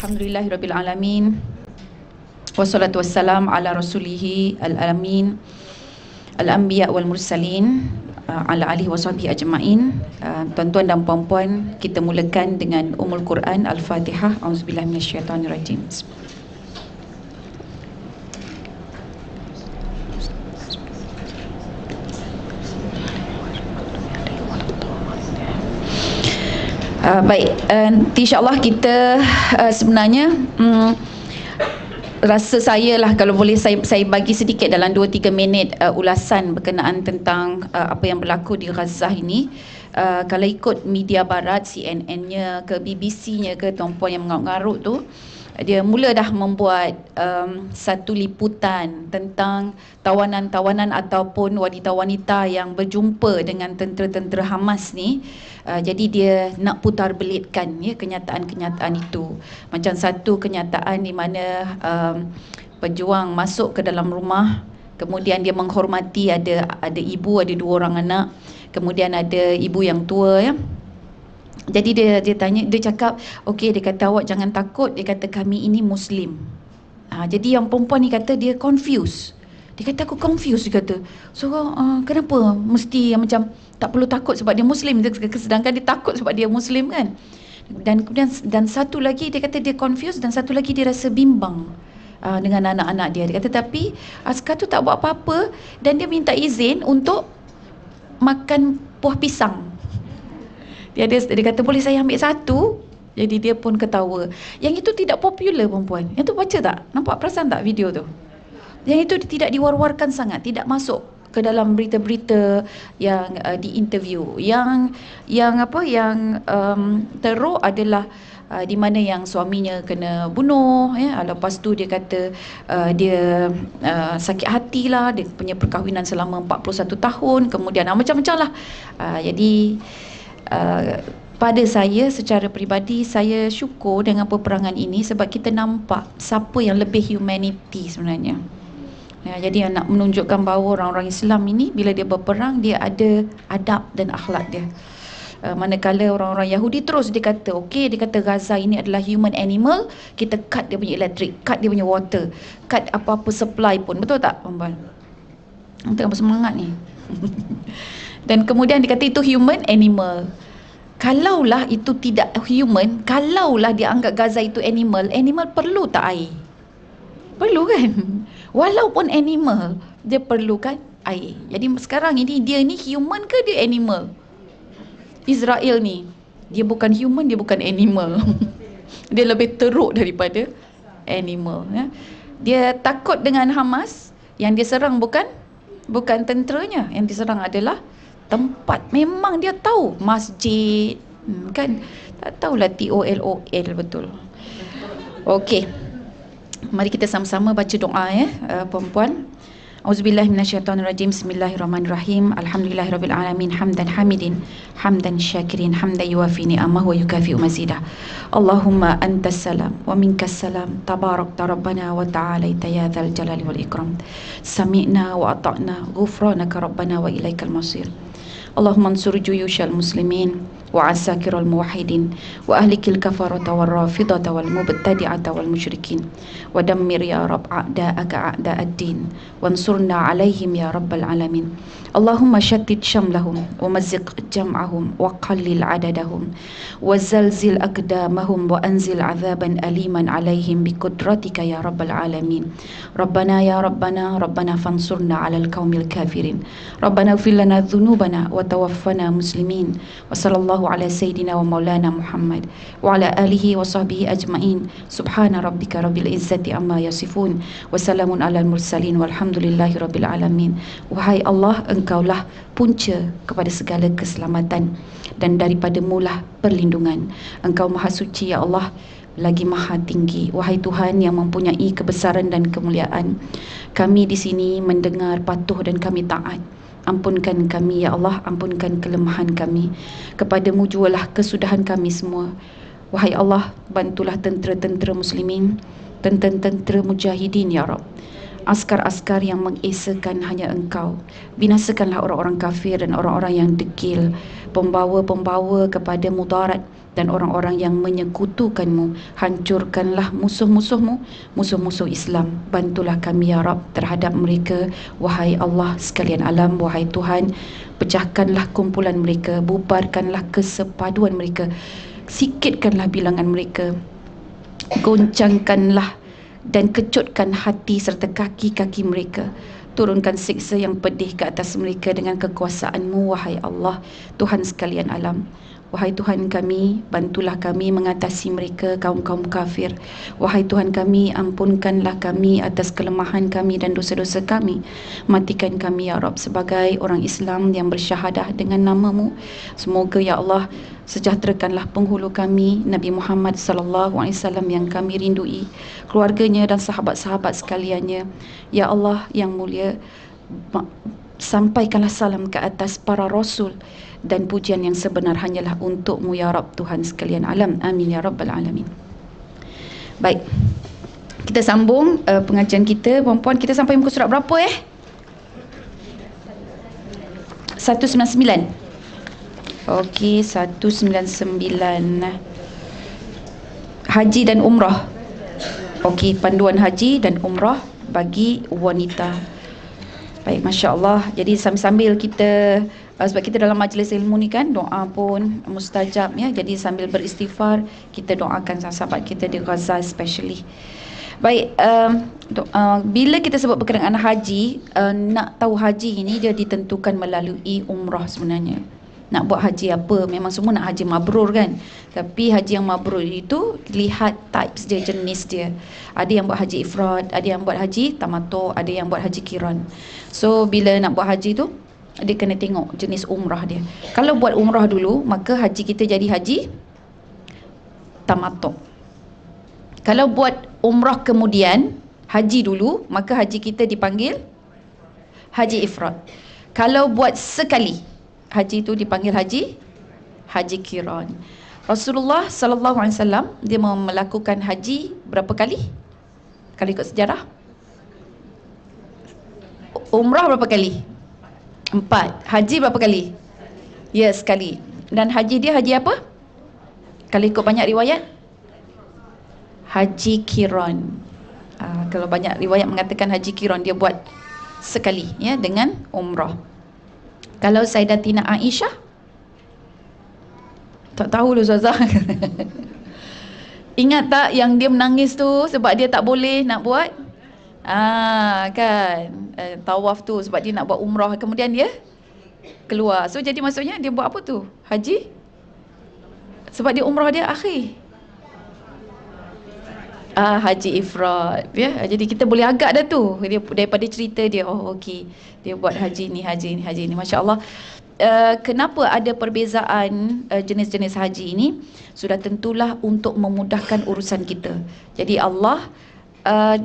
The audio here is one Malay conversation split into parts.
Alhamdulillahirabbil alamin. Wassalatu wassalam ala rasulihi al-amin al-anbiya wal mursalin ala alihi washabihi ajmain. Tuan-tuan dan puan-puan, kita mulakan dengan Ummul Quran Al-Fatihah. Auzubillahi minasyaitonirrajim. Baik, insyaAllah kita sebenarnya rasa saya lah, kalau boleh saya bagi sedikit dalam 2-3 minit ulasan berkenaan tentang apa yang berlaku di Gaza ini. Kalau ikut media barat, CNN-nya ke BBC-nya ke, tuan-puan yang mengarut-ngarut tu, dia mula dah membuat satu liputan tentang tawanan-tawanan ataupun wanita-wanita yang berjumpa dengan tentera-tentera Hamas ni. Jadi dia nak putar belitkan ya kenyataan-kenyataan itu. Macam satu kenyataan di mana pejuang masuk ke dalam rumah, kemudian dia menghormati ada ibu, ada 2 orang anak, kemudian ada ibu yang tua ya. Jadi dia tanya, dia cakap, okey, dia kata awak jangan takut, dia kata kami ini Muslim. Jadi yang perempuan ni kata dia confused. Dia kata aku confused, dia kata. So kenapa mesti yang macam tak perlu takut sebab dia Muslim, sedangkan dia takut sebab dia Muslim kan. Dan kemudian satu lagi dia kata dia confused, dan satu lagi dia rasa bimbang dengan anak-anak dia. Dia kata tapi askar tu tak buat apa-apa dan dia minta izin untuk makan buah pisang. Dia kata boleh saya ambil satu? Jadi dia pun ketawa. Yang itu tidak popular perempuan. Yang tu baca tak? Nampak, perasan tak video tu? Yang itu tidak diwar-warkan sangat, tidak masuk ke dalam berita-berita yang diinterview. Yang teruk adalah di mana yang suaminya kena bunuh ya. Lepas tu dia kata dia sakit hati lah, dia punya perkahwinan selama 41 tahun, kemudian macam-macam lah. Jadi pada saya secara peribadi, saya syukur dengan peperangan ini sebab kita nampak siapa yang lebih humanity sebenarnya ya. Jadi nak menunjukkan bahawa orang-orang Islam ini bila dia berperang, dia ada adab dan akhlak dia. Manakala orang-orang Yahudi terus dia kata, okey, dia kata Gaza ini adalah human animal, kita cut dia punya elektrik, cut dia punya water, cut apa-apa supply pun. Betul tak perempuan? Tengah bersemangat ni. Dan kemudian dia kata itu human animal. Kalaulah itu tidak human, kalaulah dia anggap Gaza itu animal, animal perlu tak air? Perlu kan? Walaupun animal, dia perlukan air. Jadi sekarang ini dia ni human ke dia animal? Israel ni, dia bukan human, dia bukan animal. Dia lebih teruk daripada animal ya. Dia takut dengan Hamas, yang dia serang bukan tenteranya, yang diserang adalah tempat. Memang dia tahu masjid kan, tak tahulah TOLOL betul. Okey, mari kita sama-sama baca doa ya perempuan. Auzubillahi minasyaitonirrajim. Bismillahirrahmanirrahim. Alhamdulillahirabbil alamin, hamdan hamidin, hamdan syakirin, hamdan yuwafi ni'amahu wa yukafi'u mazidah. Allahumma antas salam wa minkas salam, tabarakta rabbana wa ta'alaita ya dzal jalali wal ikram. Sami'na wa ata'na, ghufranaka rabbana wa ilaikal masir. Allahumma ansur juyushal muslimin wa asakirul muwahhidin wa ahlikil kafarata wal rafidata wal mubtadi'ata wal musyrikin wa dammir ya rab a'da'aka a'da'ad-din wansurna alaihim ya rabbal alamin. Allahumma syattid syamlahum wa mazziq jam'ahum wa qallil adadahum wa zalzil aqdamahum wa anzil azaban aliman alaihim biqudratika ya rabbal alamin. Rabbana ya rabbana fansurna alal qaumil kafirin. Rabbana ighfir lana dhunubana wa tawaffana muslimin. Wa sallallahu ala sayyidina wa maulana Muhammad wa ala alihi wa sahbihi ajma'in. Subhana rabbika rabbil izzati amma yasifun wa salamun alal mursalin walhamdulillahi rabbil alamin. Wahai Allah, Engkaulah punca kepada segala keselamatan dan daripadamu lah perlindungan. Engkau maha suci ya Allah, lagi maha tinggi. Wahai Tuhan yang mempunyai kebesaran dan kemuliaan, kami di sini mendengar, patuh dan kami taat. Ampunkan kami ya Allah, ampunkan kelemahan kami. Kepadamu jualah kesudahan kami semua. Wahai Allah, bantulah tentera-tentera muslimin, tentera-tentera mujahidin ya Rabb. askar-askar yang mengesakan hanya Engkau. Binasakanlah orang-orang kafir dan orang-orang yang degil, pembawa-pembawa kepada mudarat dan orang-orang yang menyekutukanmu. Hancurkanlah musuh-musuhmu, musuh-musuh Islam. Bantulah kami ya Rab terhadap mereka, wahai Allah sekalian alam, wahai Tuhan. Pecahkanlah kumpulan mereka, bubarkanlah kesepaduan mereka, sikitkanlah bilangan mereka, goncangkanlah dan kecutkan hati serta kaki-kaki mereka. Turunkan siksa yang pedih ke atas mereka dengan kekuasaan-Mu, wahai Allah, Tuhan sekalian alam. Wahai Tuhan kami, bantulah kami mengatasi mereka, kaum-kaum kafir. Wahai Tuhan kami, ampunkanlah kami atas kelemahan kami dan dosa-dosa kami. Matikan kami ya Rabb sebagai orang Islam yang bersyahadah dengan nama-Mu. Semoga ya Allah sejahterakanlah penghulu kami, Nabi Muhammad sallallahu alaihi wasallam yang kami rindui, keluarganya dan sahabat-sahabat sekaliannya. Ya Allah yang mulia, sampaikanlah salam ke atas para rasul, dan pujian yang sebenar hanyalah untuk-Mu ya Rabb Tuhan sekalian alam. Amin ya Rabbal Alamin. Baik, kita sambung pengajian kita. Puan-puan, kita sampai muka surat berapa 199. Okey, 199. Haji dan umrah. Okey, panduan haji dan umrah bagi wanita. Baik, Masya Allah. Jadi sambil-sambil kita, sebab kita dalam majlis ilmu ni kan, doa pun mustajab ya. Jadi sambil beristighfar, kita doakan sahabat kita di Gaza especially. Baik, bila kita sebut berkenaan haji, nak tahu haji ini dia ditentukan melalui umrah sebenarnya. Nak buat haji apa, memang semua nak haji mabrur kan. Tapi haji yang mabrur itu lihat types dia, jenis dia. Ada yang buat haji ifrad, ada yang buat haji tamattu, ada yang buat haji qiran. So bila nak buat haji tu, dia kena tengok jenis umrah dia. Kalau buat umrah dulu, maka haji kita jadi haji tamattu. Kalau buat umrah kemudian haji dulu, maka haji kita dipanggil haji ifrad. Kalau buat sekali, haji itu dipanggil haji qiran. Rasulullah sallallahu alaihi wasallam dia melakukan haji berapa kali? Kalau ikut sejarah, umrah berapa kali? 4. Haji berapa kali? Ya, sekali. Dan haji dia haji apa? Kalau ikut banyak riwayat, haji qiran. Kalau banyak riwayat mengatakan haji qiran, dia buat sekali ya dengan umrah. Kalau Sayyidatina Aisyah, tak tahu lu Ustazah. Ingat tak yang dia menangis tu sebab dia tak boleh nak buat kan tawaf tu sebab dia nak buat umrah, kemudian dia keluar. So jadi maksudnya dia buat apa tu? Haji sebab dia umrah dia akhir. Haji ifrad ya. Jadi kita boleh agak dah tu dia, daripada cerita dia. Oh okey, dia buat haji ni, haji ni, haji ni. Masya-Allah. Kenapa ada perbezaan jenis-jenis haji ini? Sudah tentulah untuk memudahkan urusan kita. Jadi Allah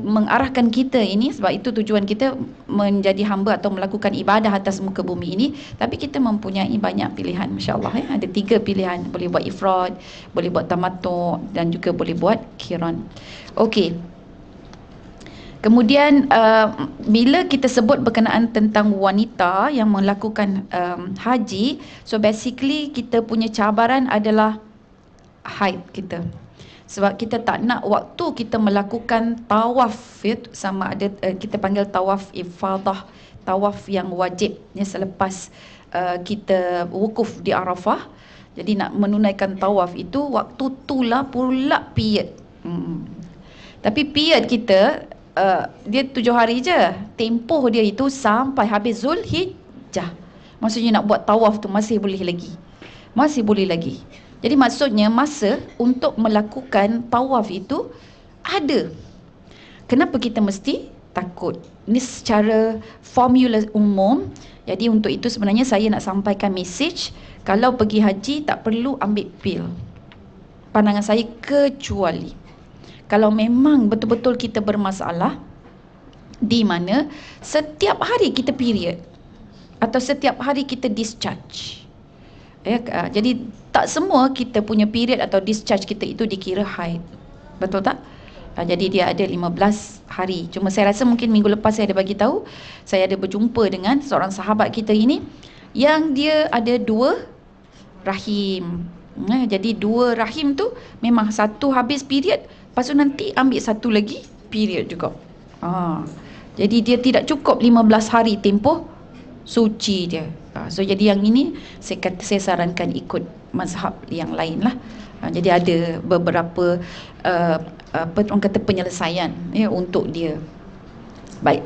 mengarahkan kita ini, sebab itu tujuan kita menjadi hamba atau melakukan ibadah atas muka bumi ini. Tapi kita mempunyai banyak pilihan, Masya-Allah ya. Ada 3 pilihan, boleh buat ifrad, boleh buat tamattu, dan juga boleh buat qiran. Okey. Kemudian bila kita sebut berkenaan tentang wanita yang melakukan haji, so basically kita punya cabaran adalah haid kita. Sebab kita tak nak waktu kita melakukan tawaf ya, sama ada kita panggil tawaf ifadah, tawaf yang wajib ya, selepas kita wukuf di Arafah. Jadi nak menunaikan tawaf itu, waktu itulah pula period. Tapi period kita dia 7 hari je. Tempoh dia itu sampai habis Zulhijjah. Maksudnya nak buat tawaf tu masih boleh lagi. Masih boleh lagi. Jadi maksudnya masa untuk melakukan tawaf itu ada. Kenapa kita mesti takut? Ini secara formula umum. Jadi untuk itu sebenarnya saya nak sampaikan message, kalau pergi haji tak perlu ambil pil. Pandangan saya, kecuali kalau memang betul-betul kita bermasalah di mana setiap hari kita period atau setiap hari kita discharge. Jadi tak semua kita punya period atau discharge kita itu dikira haid. Betul tak? Jadi dia ada 15 hari. Cuma saya rasa mungkin minggu lepas saya ada bagi tahu, saya ada berjumpa dengan seorang sahabat kita ini yang dia ada 2 rahim. Jadi 2 rahim tu memang satu habis period, lepas tu nanti ambil satu lagi period juga. Jadi dia tidak cukup 15 hari tempoh suci dia. So jadi yang ini saya sarankan ikut mazhab yang lain lah. Jadi ada beberapa orang kata penyelesaian untuk dia. Baik.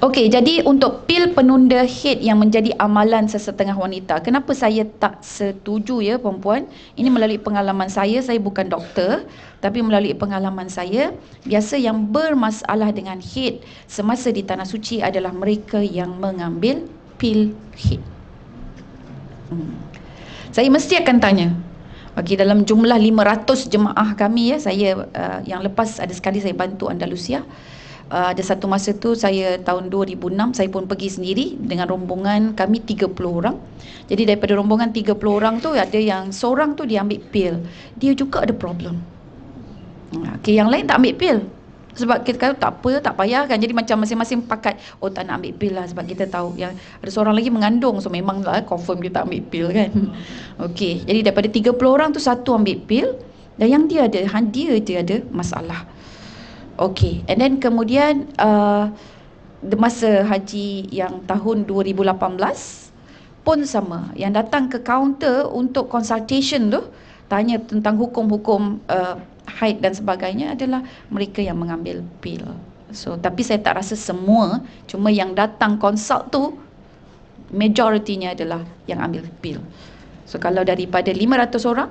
Okey, jadi untuk pil penunda haid yang menjadi amalan sesetengah wanita, kenapa saya tak setuju ya perempuan? Ini melalui pengalaman saya bukan doktor, tapi melalui pengalaman saya, biasa yang bermasalah dengan haid semasa di tanah suci adalah mereka yang mengambil pil haid. Saya mesti akan tanya, dalam jumlah 500 jemaah kami ya, saya yang lepas ada sekali saya bantu Andalusia. Ada satu masa tu saya tahun 2006 saya pun pergi sendiri dengan rombongan kami 30 orang. Jadi daripada rombongan 30 orang tu ada yang seorang tu dia ambil pil. Dia juga ada problem. Yang lain tak ambil pil. Sebab kita kata tak apa, tak payah kan. Jadi macam masing-masing pakat, tak nak ambil pil lah. Sebab kita tahu yang ada seorang lagi mengandung. So memang lah confirm dia tak ambil pil kan. Okey, jadi daripada 30 orang tu satu ambil pil. Dan yang dia ada masalah. Okey, and then kemudian masa haji yang tahun 2018 pun sama. Yang datang ke kaunter untuk consultation tu, tanya tentang hukum-hukum haid dan sebagainya adalah mereka yang mengambil pil. So tapi saya tak rasa semua, cuma yang datang consult tu majoritinya adalah yang ambil pil. So kalau daripada 500 orang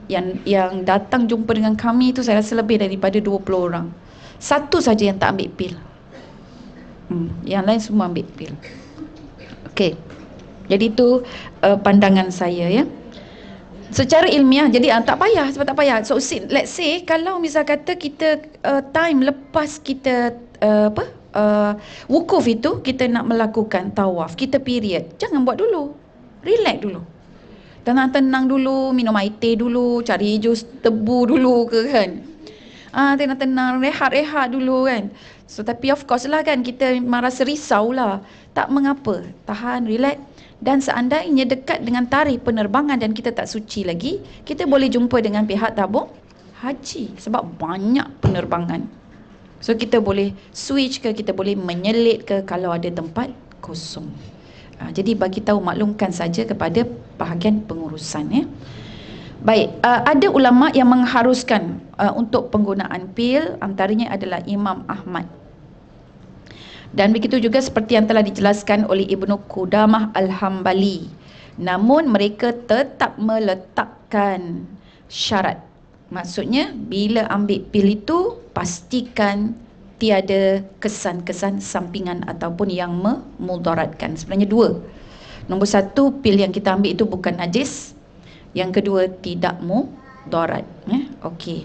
yang datang jumpa dengan kami itu, saya rasa lebih daripada 20 orang. Satu saja yang tak ambil pil. Yang lain semua ambil pil. Okey. Jadi itu pandangan saya ya. Secara ilmiah, jadi tak payah, sebab tak payah. So let's say kalau misal kata kita time lepas kita wukuf itu kita nak melakukan tawaf, kita period, jangan buat dulu. Relax dulu. Tenang-tenang dulu, minum air teh dulu, cari jus tebu dulu ke kan. Tenang-tenang, rehat-rehat dulu kan. So tapi of course lah kan, kita merasa risau lah. Tak mengapa, tahan, relax. Dan seandainya dekat dengan tarikh penerbangan dan kita tak suci lagi, kita boleh jumpa dengan pihak tabung haji. Sebab banyak penerbangan. So kita boleh switch ke, kita boleh menyelit ke kalau ada tempat kosong. Jadi bagi tahu, maklumkan saja kepada bahagian pengurusan ya. Baik, ada ulama yang mengharuskan untuk penggunaan pil, antaranya adalah Imam Ahmad. Dan begitu juga seperti yang telah dijelaskan oleh Ibnu Qudamah Al-Hambali. Namun mereka tetap meletakkan syarat. Maksudnya bila ambil pil itu pastikan tiada kesan-kesan sampingan ataupun yang memudaratkan. Sebenarnya 2. Nombor 1, pil yang kita ambil itu bukan najis. Yang kedua, tidak mudarat. Okey.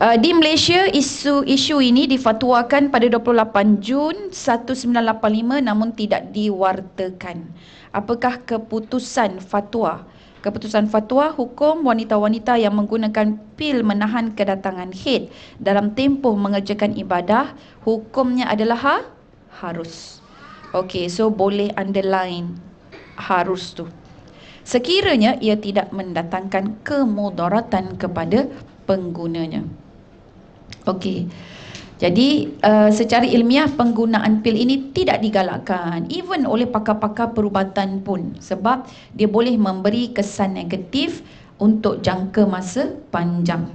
Di Malaysia, isu ini difatwakan pada 28 Jun 1985 namun tidak diwartakan. Apakah keputusan fatwa? Keputusan fatwa hukum wanita-wanita yang menggunakan pil menahan kedatangan haid dalam tempoh mengerjakan ibadah, hukumnya adalah harus. Okey, so boleh underline harus tu. Sekiranya ia tidak mendatangkan kemudaratan kepada penggunanya. Okey. Jadi secara ilmiah penggunaan pil ini tidak digalakkan even oleh pakar-pakar perubatan pun, sebab dia boleh memberi kesan negatif untuk jangka masa panjang.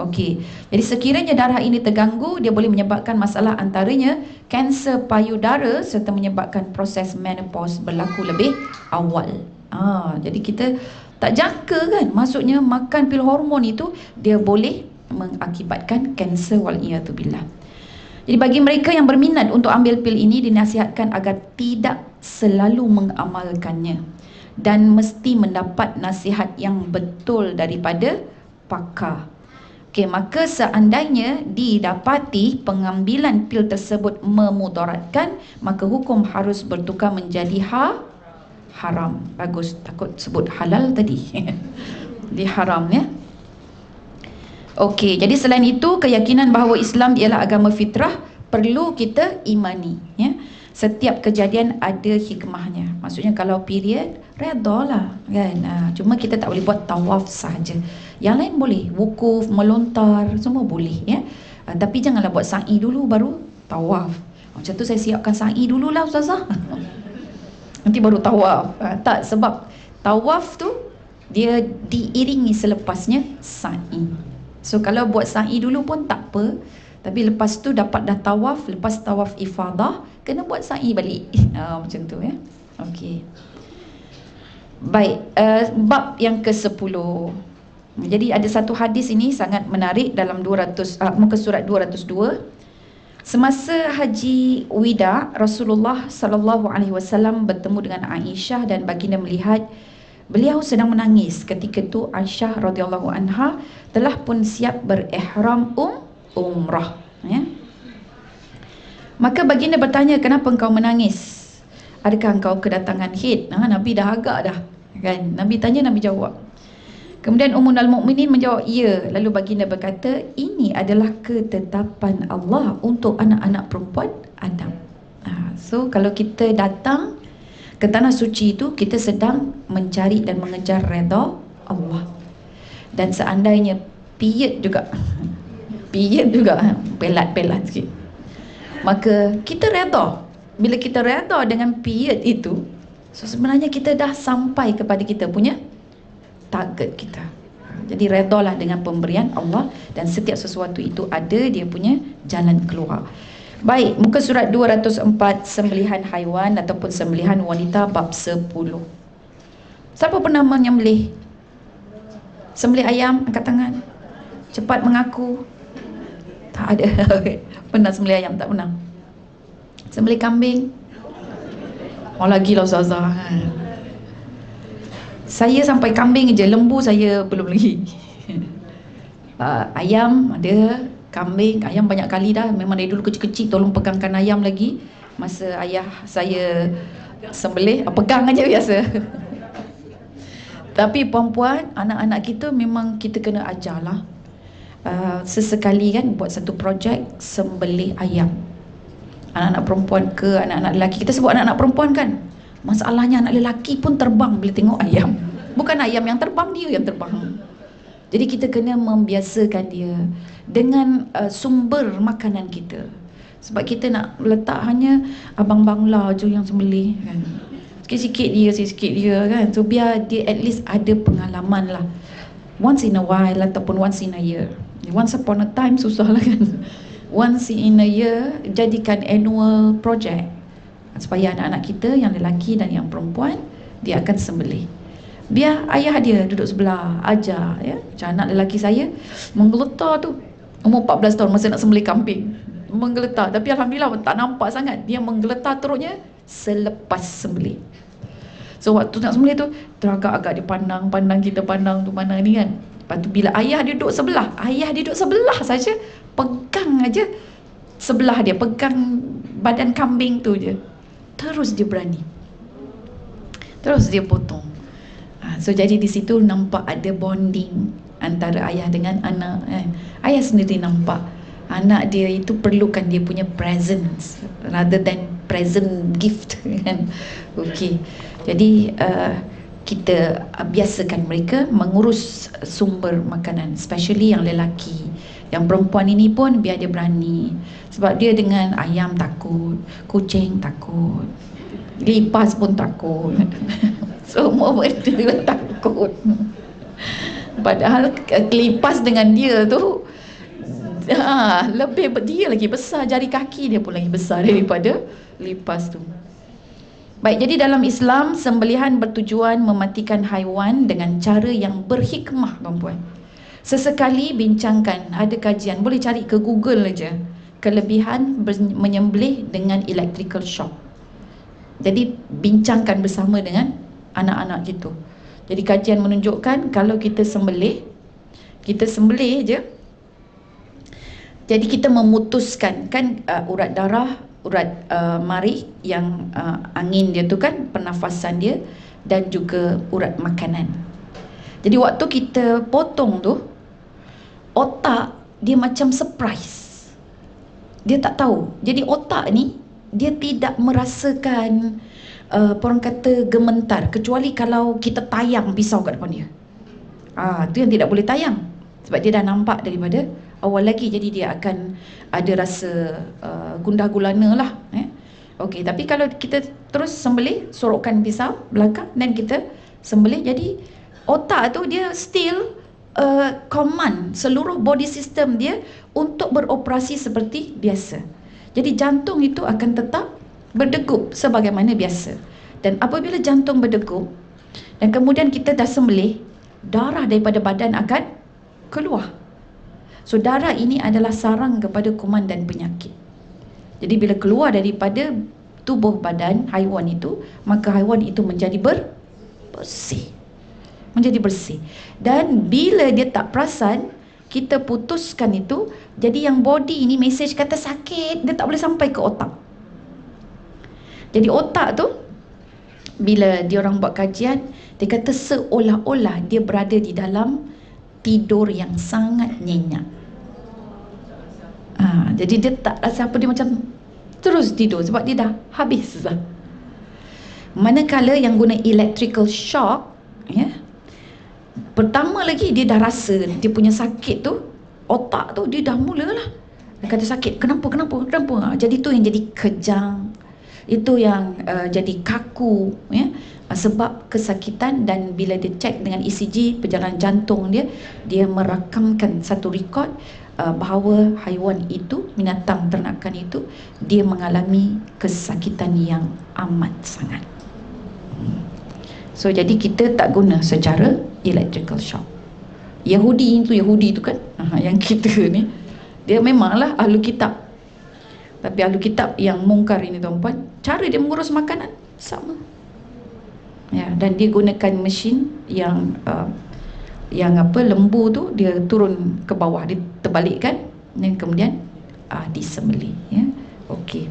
Okey. Jadi sekiranya darah ini terganggu, dia boleh menyebabkan masalah antaranya kanser payudara serta menyebabkan proses menopause berlaku lebih awal. Jadi kita tak jangka kan, maksudnya makan pil hormon itu dia boleh mengakibatkan kanser, wal'iyadzubillah. Jadi bagi mereka yang berminat untuk ambil pil ini, dinasihatkan agar tidak selalu mengamalkannya dan mesti mendapat nasihat yang betul daripada pakar. Okey, maka seandainya didapati pengambilan pil tersebut memudaratkan, maka hukum harus bertukar menjadi haram. Bagus, takut sebut halal tadi. Di haram ya. Okey, jadi selain itu keyakinan bahawa Islam ialah agama fitrah perlu kita imani, ya. Setiap kejadian ada hikmahnya. Maksudnya kalau period, redalah kan. Cuma kita tak boleh buat tawaf saja. Yang lain boleh, wukuf, melontar, semua boleh, ya. Tapi janganlah buat sa'i dulu baru tawaf. Macam tu saya siapkan sa'i dululah ustazah. Nanti baru tawaf. Tak, sebab tawaf tu dia diiringi selepasnya sa'i. So kalau buat sa'i dulu pun tak apa. Tapi lepas tu dapat dah tawaf, lepas tawaf ifadah, kena buat sa'i balik. Macam tu, ya. Okey. Baik, bab yang ke-10. Jadi ada satu hadis ini sangat menarik dalam 200 muka surat 202. Semasa haji wida, Rasulullah sallallahu alaihi wasallam bertemu dengan Aisyah dan baginda melihat beliau sedang menangis. Ketika itu Aisyah radhiyallahu anha telah pun siap berihram umrah, ya. Maka baginda bertanya, kenapa engkau menangis? Adakah engkau kedatangan haid? Nabi dah agak dah, kan? Nabi tanya, Nabi jawab. Kemudian Ummul Mukminin menjawab, ya. Lalu baginda berkata, ini adalah ketetapan Allah untuk anak-anak perempuan Adam. So kalau kita datang ke tanah suci itu, kita sedang mencari dan mengejar redha Allah. Dan seandainya period juga pelat-pelat sikit, maka kita redha. Bila kita redha dengan period itu, so sebenarnya kita dah sampai kepada kita punya target kita. Jadi redalah dengan pemberian Allah, dan setiap sesuatu itu ada dia punya jalan keluar. Baik, muka surat 204, sembelihan haiwan ataupun sembelihan wanita bab 10. Siapa pernah menyembelih? Sembelih ayam, angkat tangan. Cepat mengaku. Tak ada. Pernah sembelih ayam? Tak pernah. Sembelih kambing? Oh, lagilah ustazah. Saya sampai kambing je, lembu saya belum lagi. Ayam ada, kambing, ayam banyak kali dah. Memang dari dulu kecil-kecil tolong pegangkan ayam lagi. Masa ayah saya sembelih, pegang aja biasa. Tapi perempuan, anak-anak kita memang kita kena ajarlah. Sesekali kan buat satu projek sembelih ayam. Anak-anak perempuan ke anak-anak lelaki. Kita sebut anak-anak perempuan kan. Masalahnya anak lelaki pun terbang bila tengok ayam. Bukan ayam yang terbang, dia yang terbang. Jadi kita kena membiasakan dia dengan sumber makanan kita. Sebab kita nak letak hanya abang bangla je yang sembelih kan. Sikit-sikit dia kan. So biar dia at least ada pengalaman lah. Once in a while ataupun once in a year. Once upon a time susah lah kan. Once in a year, jadikan annual project supaya anak-anak kita yang lelaki dan yang perempuan dia akan sembelih. Biar ayah dia duduk sebelah, ajar, ya. Macam anak lelaki saya menggeletar tu, umur 14 tahun masa nak sembelih kambing. Menggeletar, tapi alhamdulillah tak nampak sangat. Dia menggeletar teruknya selepas sembelih. So waktu nak sembelih tu teragak-agak dia pandang kita pandang tu mana ni kan. Lepas tu bila ayah dia duduk sebelah saja, pegang aja sebelah dia, pegang badan kambing tu je, terus dia berani, terus dia potong. So jadi di situ nampak ada bonding antara ayah dengan anak kan. Ayah sendiri nampak anak dia itu perlukan dia punya presence rather than present gift kan. Okey. Jadi kita biasakan mereka mengurus sumber makanan, especially yang lelaki. Yang perempuan ini pun biar dia berani. Sebab dia dengan ayam takut, kucing takut, lipas pun takut. Semua benda takut. Padahal lipas dengan dia tu lebih, dia lagi besar, jari kaki dia pun lagi besar daripada lipas tu. Baik, jadi dalam Islam sembelihan bertujuan mematikan haiwan dengan cara yang berhikmah, tuan-puan. Sesekali bincangkan, ada kajian, boleh cari ke Google aja, kelebihan menyembelih dengan electrical shock. Jadi bincangkan bersama dengan anak-anak gitu. Jadi kajian menunjukkan kalau kita sembelih je, jadi kita memutuskan kan urat darah, urat marih yang angin dia tu kan, pernafasan dia, dan juga urat makanan. Jadi waktu kita potong tu, otak dia macam surprise. Dia tak tahu. Jadi otak ni dia tidak merasakan orang kata gementar, kecuali kalau kita tayang pisau kat depan dia. Tu yang tidak boleh tayang, sebab dia dah nampak daripada awal lagi. Jadi dia akan ada rasa gundah gulana lah. Okey, tapi kalau kita terus sembelih, sorokkan pisau belakang dan kita sembelih, jadi otak tu dia still command seluruh body system dia untuk beroperasi seperti biasa. Jadi jantung itu akan tetap berdegup sebagaimana biasa. Dan apabila jantung berdegup dan kemudian kita dah sembelih, darah daripada badan akan keluar. So darah ini adalah sarang kepada kuman dan penyakit. Jadi bila keluar daripada tubuh badan haiwan itu, maka haiwan itu menjadi bersih. Menjadi bersih. Dan bila dia tak perasan, kita putuskan itu, jadi yang body ini mesej kata sakit, dia tak boleh sampai ke otak. Jadi otak tu, bila dia orang buat kajian, dia kata seolah-olah dia berada di dalam tidur yang sangat nyenyak. Jadi dia tak rasa apa, dia macam terus tidur sebab dia dah habis lah. Manakala yang guna electrical shock, pertama lagi dia dah rasa dia punya sakit tu, otak tu dia dah mulalah dia kata sakit, kenapa. Jadi tu yang jadi kejang, itu yang jadi kaku, sebab kesakitan. Dan bila dia cek dengan ECG perjalanan jantung dia merakamkan satu rekod bahawa haiwan itu, binatang ternakan itu, dia mengalami kesakitan yang amat sangat. So jadi kita tak guna secara electrical shock. Yahudi itu kan, yang kita ni, dia memanglah ahlu kitab. Tapi ahlu kitab yang mungkar ini tuan-puan, cara dia mengurus makanan sama. Dan dia gunakan mesin yang lembu tu, dia turun ke bawah, dia terbalikkan dan kemudian disembelih. Okey.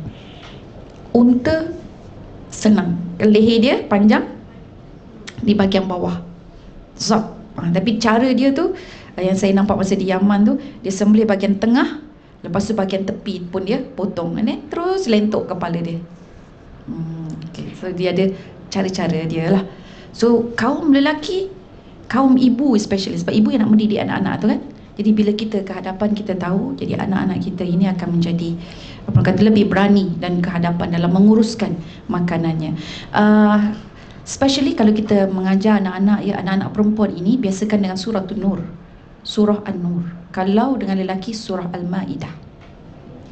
Unta senang, leher dia panjang di bahagian bawah, zap. Tapi cara dia tu, yang saya nampak masa di Yaman tu, dia sembelih bahagian tengah, lepas tu bahagian tepi pun dia potong, terus lentok kepala dia. Okay. So dia ada cara-cara dia lah. So kaum lelaki, kaum ibu especially, sebab ibu yang nak mendidik anak-anak tu kan. Jadi bila kita ke hadapan, kita tahu, jadi anak-anak kita ini akan menjadi lebih berani dan ke hadapan dalam menguruskan makanannya. Especially kalau kita mengajar anak-anak, anak-anak perempuan ini, biasakan dengan surah An-Nur. Surah An-Nur. Kalau dengan lelaki, surah Al-Ma'idah.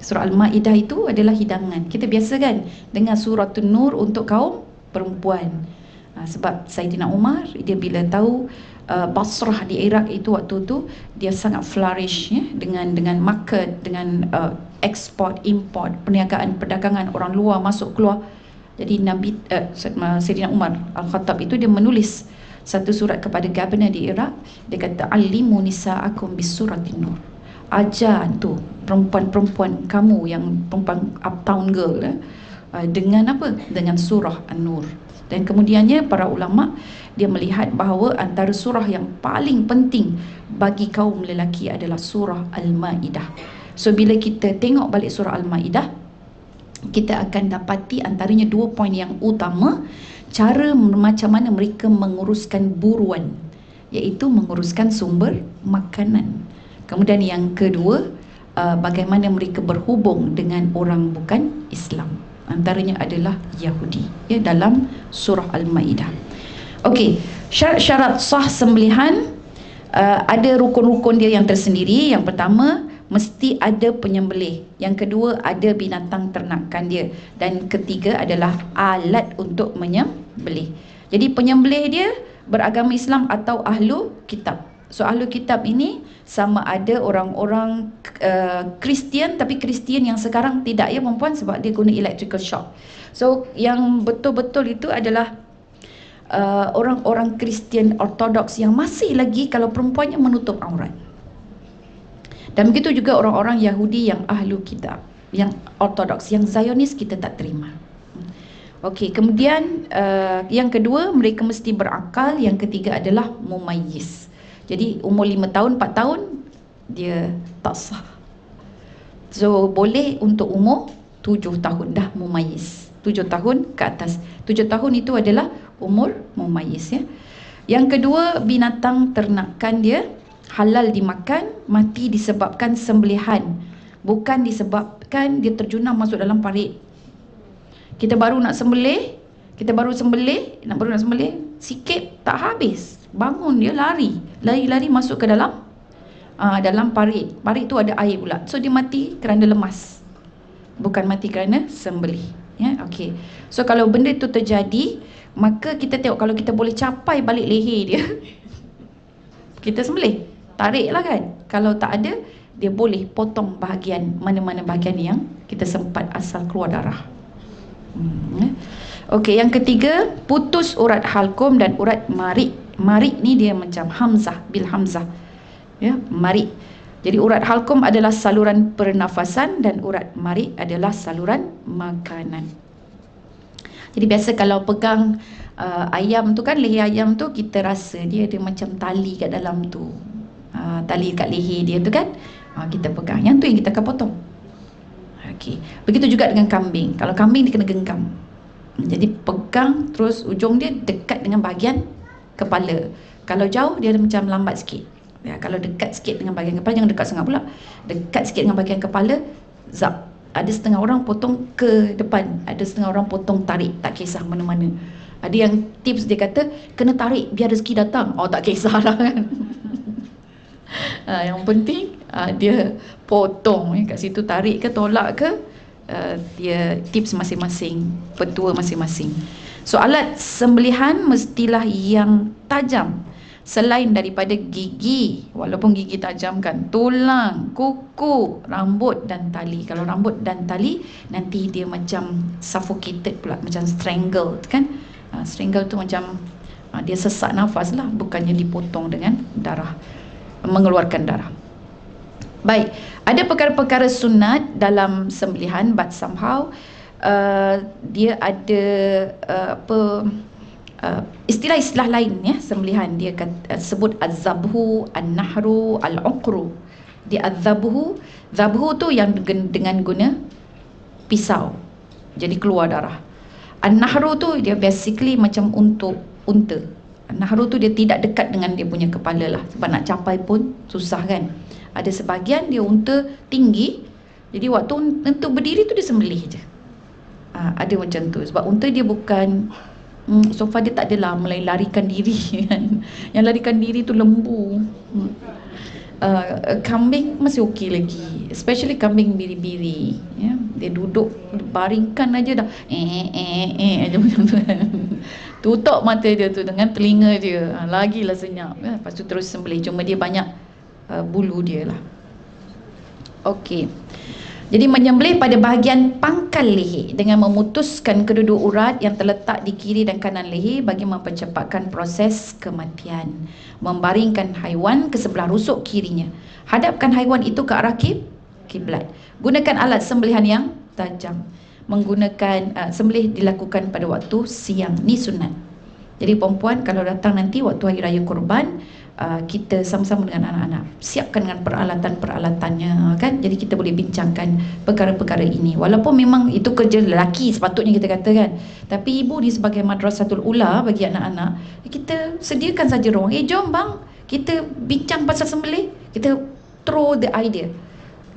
Surah Al-Ma'idah itu adalah hidangan. Kita biasakan dengan surah An-Nur untuk kaum perempuan. Sebab Saidina Umar, dia bila tahu Basrah di Iraq itu, waktu tu dia sangat flourish dengan market, dengan ekspor, import, perniagaan, perdagangan, orang luar masuk keluar. Jadi Saidina Umar Al-Khattab itu dia menulis satu surat kepada governor di Iraq. Dia kata, alimu nisa'akum bis suratin nur. Ajar tu perempuan-perempuan kamu yang perempuan uptown girl dengan apa? Dengan surah An-Nur. Dan kemudiannya para ulama dia melihat bahawa antara surah yang paling penting bagi kaum lelaki adalah surah Al-Ma'idah. So bila kita tengok balik surah Al-Ma'idah, kita akan dapati antaranya dua poin yang utama, cara macam mana mereka menguruskan buruan, iaitu menguruskan sumber makanan. Kemudian yang kedua, bagaimana mereka berhubung dengan orang bukan Islam, antaranya adalah Yahudi, dalam surah Al-Ma'idah. Okey, syarat-syarat sah sembelihan, ada rukun-rukun dia yang tersendiri. Yang pertama, mesti ada penyembelih. Yang kedua, ada binatang ternakan dia. Dan ketiga adalah alat untuk menyembelih. Jadi penyembelih dia beragama Islam atau ahlu kitab. So ahlu kitab ini sama ada orang-orang Kristian, tapi Kristian yang sekarang tidak, ya perempuan, sebab dia guna electrical shock. So yang betul-betul itu adalah orang-orang Kristian Ortodoks yang masih lagi, kalau perempuannya, menutup aurat. Dan begitu juga orang-orang Yahudi yang ahlu kitab, yang Ortodoks, yang Zionis kita tak terima. Okey, kemudian yang kedua, mereka mesti berakal. Yang ketiga adalah mumayyiz. Jadi umur 5 tahun, 4 tahun dia tak sah. So boleh untuk umur 7 tahun dah mumayyiz. 7 tahun ke atas. 7 tahun itu adalah umur mumayyiz ya. Yang kedua, binatang ternakan dia halal dimakan, mati disebabkan sembelihan, bukan disebabkan dia terjunam masuk dalam parit. Kita baru nak sembelih, sikit tak habis, bangun dia lari masuk ke dalam dalam parit. Parit tu ada air pula. So dia mati kerana lemas, bukan mati kerana sembelih ya. Okey. So kalau benda tu terjadi, maka kita tengok kalau kita boleh capai balik leher dia kita sembelih, tariklah kan. Kalau tak ada, dia boleh potong bahagian mana-mana bahagian yang kita sempat asal keluar darah. Okey, yang ketiga, putus urat halkum dan urat marik. Marik ni dia macam hamzah, bil hamzah ya, marik. Jadi urat halkum adalah saluran pernafasan dan urat marik adalah saluran makanan. Jadi biasa kalau pegang ayam tu kan, leher ayam tu kita rasa dia ada macam tali kat dalam tu, tali kat leher dia tu kan, kita pegang, yang tu yang kita akan potong. Okey, begitu juga dengan kambing. Kalau kambing dia kena genggam, jadi pegang terus ujung dia dekat dengan bahagian kepala. Kalau jauh dia ada macam lambat sikit ya. Kalau dekat sikit dengan bahagian kepala, jangan dekat sangat pula, dekat sikit dengan bahagian kepala, zap. Ada setengah orang potong ke depan, ada setengah orang potong tarik, tak kisah mana-mana. Ada yang tips dia kata kena tarik biar rezeki datang. Oh tak kisahlah kan. Yang penting dia potong kat situ, tarik ke tolak ke, dia tips masing-masing, petua masing-masing. So alat sembelihan mestilah yang tajam selain daripada gigi. Walaupun gigi tajam kan, tulang, kuku, rambut dan tali. Kalau rambut dan tali nanti dia macam suffocated pula, macam strangled kan. Strangled tu macam dia sesak nafas lah, bukannya dipotong dengan darah, mengeluarkan darah. Baik, ada perkara-perkara sunat dalam sembelihan, but somehow dia ada istilah-istilah lain ya sembelihan. Dia sebut az-zabhu, an-nahru, al-uqru. Dia az-zabhu, zabhu tu yang dengan guna pisau, jadi keluar darah. An-nahru tu dia basically macam untuk unta. An-nahru tu dia tidak dekat dengan dia punya kepala lah, sebab nak capai pun susah kan. Ada sebahagian dia unta tinggi, jadi waktu unta berdiri tu dia sembelih je. Ada macam tu, sebab unta dia bukan so far dia tak adalah larikan diri kan. Yang larikan diri tu lembu. Kambing masih okey lagi, especially kambing biri-biri ya. Dia duduk baringkan aja dah aja macam tu kan. Tutup mata dia tu dengan telinga dia, lagilah senyap ya. Lepas tu terus sembelih, cuma dia banyak bulu dia lah. Okey, jadi menyembelih pada bahagian pangkal leher dengan memutuskan kedua-dua urat yang terletak di kiri dan kanan leher bagi mempercepatkan proses kematian. Membaringkan haiwan ke sebelah rusuk kirinya. Hadapkan haiwan itu ke arah kiblat. Gunakan alat sembelihan yang tajam. Menggunakan sembelih dilakukan pada waktu siang. Ni sunat. Jadi perempuan kalau datang nanti waktu hari raya kurban, kita sama-sama dengan anak-anak siapkan dengan peralatan-peralatannya kan. Jadi kita boleh bincangkan perkara-perkara ini. Walaupun memang itu kerja lelaki sepatutnya kita kata kan, tapi ibu ni sebagai madrasatul ula bagi anak-anak, kita sediakan saja ruang. Jom bang, kita bincang pasal sembelih, kita throw the idea.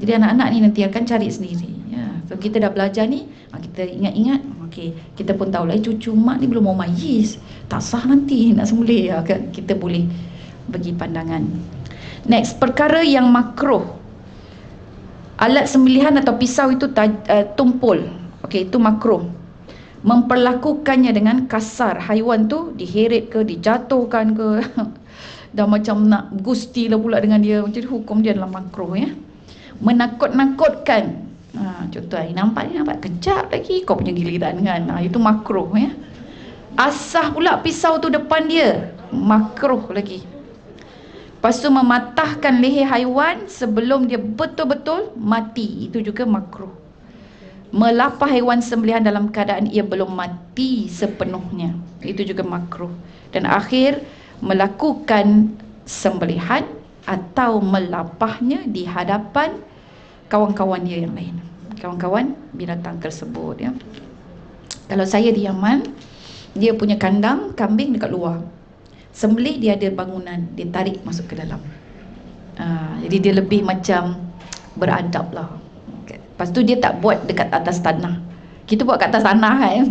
Jadi anak-anak ni nanti akan cari sendiri ya. So kita dah belajar ni, kita ingat-ingat, okey, kita pun tahu lah cucu mak ni belum mau mayyiz, tak sah nanti nak sembelih ya, kan? Kita boleh bagi pandangan. Next, perkara yang makruh. Alat sembelihan atau pisau itu tumpul. Okey, itu makruh. Memperlakukannya dengan kasar. Haiwan tu diheret ke, dijatuhkan ke dah macam nak gusti lah pula dengan dia. Jadi hukum dia adalah makruh ya. Menakut-nakutkan. Contoh ni nampak kejap lagi kau punya giliran kan. Itu makruh ya. Asah pula pisau tu depan dia, makruh lagi. Lepas tu mematahkan leher haiwan sebelum dia betul-betul mati, itu juga makruh. Melapah haiwan sembelihan dalam keadaan ia belum mati sepenuhnya, itu juga makruh. Dan akhir, melakukan sembelihan atau melapahnya di hadapan kawan-kawan dia yang lain, kawan-kawan binatang tersebut ya. Kalau saya di Yaman, dia punya kandang kambing dekat luar, sembelih dia ada bangunan, dia tarik masuk ke dalam. Jadi dia lebih macam beradab lah. Lepas tu dia tak buat dekat atas tanah, kita buat kat atas tanah kan.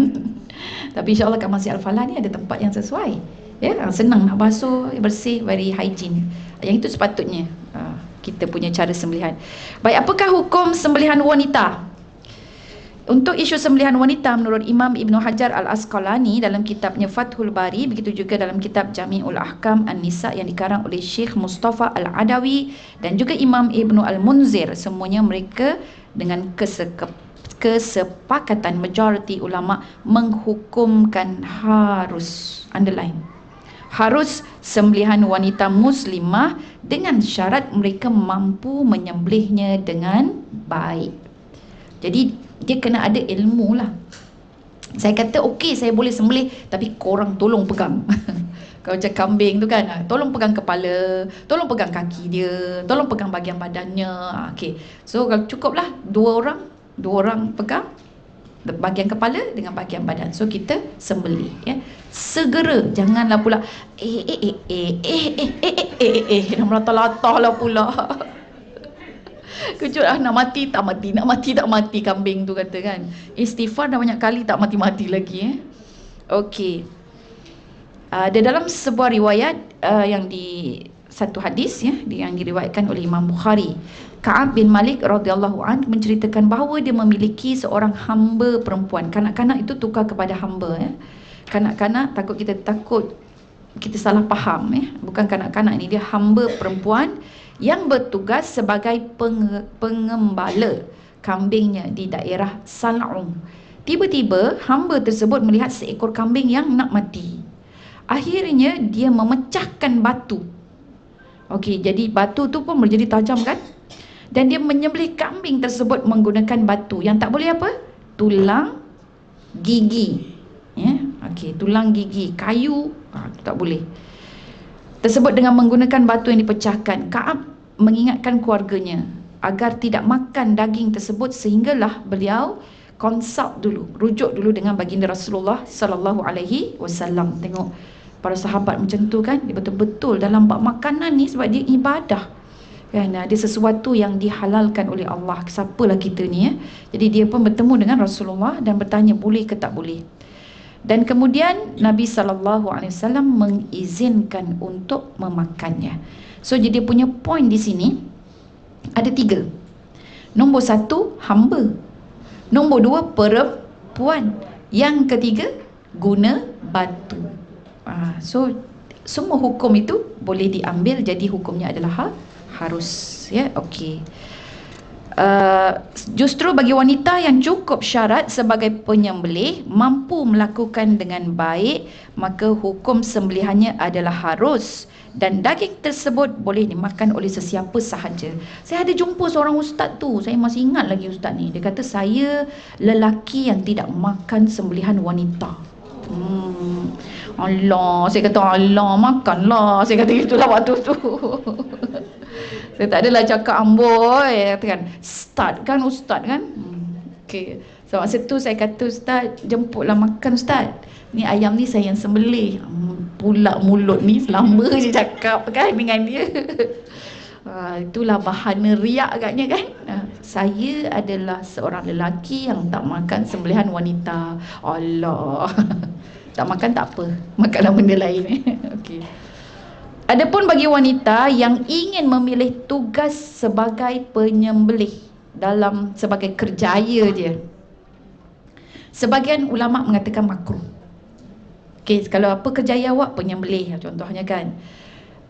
Tapi insyaAllah kat Masjid Al-Falah ni ada tempat yang sesuai ya, senang nak basuh, bersih, very hygiene. Yang itu sepatutnya kita punya cara sembelihan. Baik, apakah hukum sembelihan wanita? Untuk isu sembelihan wanita, menurut Imam Ibn Hajar Al-Asqalani dalam kitabnya Fathul Bari, begitu juga dalam kitab Jami'ul Ahkam An-Nisa yang dikarang oleh Syekh Mustafa Al-Adawi dan juga Imam Ibn Al-Munzir, semuanya mereka dengan kesepakatan majoriti ulama menghukumkan harus, underline, harus sembelihan wanita muslimah dengan syarat mereka mampu menyembelihnya dengan baik. Jadi dia kena ada ilmu lah. Saya kata okey, saya boleh sembelih, tapi korang tolong pegang. Kalau macam kambing tu kan, tolong pegang kepala, tolong pegang kaki dia, tolong pegang bahagian badannya. Okey, so kalau cukup lah dua orang pegang bahagian kepala dengan bahagian badan, so kita sembelih ya. Segera, janganlah pula nak melatah-latah lah pula. Kejut lah, nak mati tak mati, nak mati tak mati kambing tu kata kan. Istighfar dah banyak kali tak mati-mati lagi Okey. Ada dalam sebuah riwayat yang di satu hadis ya, yang diriwayatkan oleh Imam Bukhari, Ka'ab bin Malik radhiyallahu anhu menceritakan bahawa dia memiliki seorang hamba perempuan. Kanak-kanak itu tukar kepada hamba ya. Kanak-kanak takut kita salah faham ya. Bukan kanak-kanak ni, dia hamba perempuan yang bertugas sebagai pengembala kambingnya di daerah Sal'um. Tiba-tiba hamba tersebut melihat seekor kambing yang nak mati. Akhirnya dia memecahkan batu. Okey, jadi batu tu pun menjadi tajam kan? Dan dia menyembelih kambing tersebut menggunakan batu yang tak boleh apa? Tulang gigi. Ya, okey, tulang gigi, kayu, tak boleh. Tersebut dengan menggunakan batu yang dipecahkan. Ka'ab mengingatkan keluarganya agar tidak makan daging tersebut, sehinggalah beliau konsult dulu, rujuk dulu dengan baginda Rasulullah sallallahu alaihi wasallam. Tengok para sahabat macam tu kan, dia betul-betul dalam bab makanan ni sebab dia ibadah. Kan, ada sesuatu yang dihalalkan oleh Allah. Siapalah kita ni ya. Jadi dia pun bertemu dengan Rasulullah dan bertanya boleh ke tak boleh. Dan kemudian Nabi SAW mengizinkan untuk memakannya. So jadi punya point di sini ada 3. Nombor 1, hamba. Nombor 2, perempuan. Yang ketiga, guna batu. So semua hukum itu boleh diambil, jadi hukumnya adalah harus ya. Okey. Justru bagi wanita yang cukup syarat sebagai penyembelih mampu melakukan dengan baik, maka hukum sembelihannya adalah harus dan daging tersebut boleh dimakan oleh sesiapa sahaja. Saya ada jumpa seorang ustaz tu, saya masih ingat lagi ustaz ni. Dia kata saya lelaki yang tidak makan sembelihan wanita. Allah, saya kata Allah, makanlah. Saya kata itulah waktu tu. Saya tak adalah cakap amboi, katakan start kan ustaz kan. Okey. So masa tu saya kata ustaz, jemputlah makan ustaz. Ni ayam ni saya yang sembelih. Pula mulut ni selama je cakap kan dengan dia. Itulah bahana riak agaknya kan. Saya adalah seorang lelaki yang tak makan sembelihan wanita. Allah. Tak makan tak apa, makanlah benda lain. Okey. Adapun bagi wanita yang ingin memilih tugas sebagai penyembelih sebagai kerjaya dia, sebagian ulama mengatakan makruh. Okey, kalau apa kerjaya awak penyembelih contohnya kan.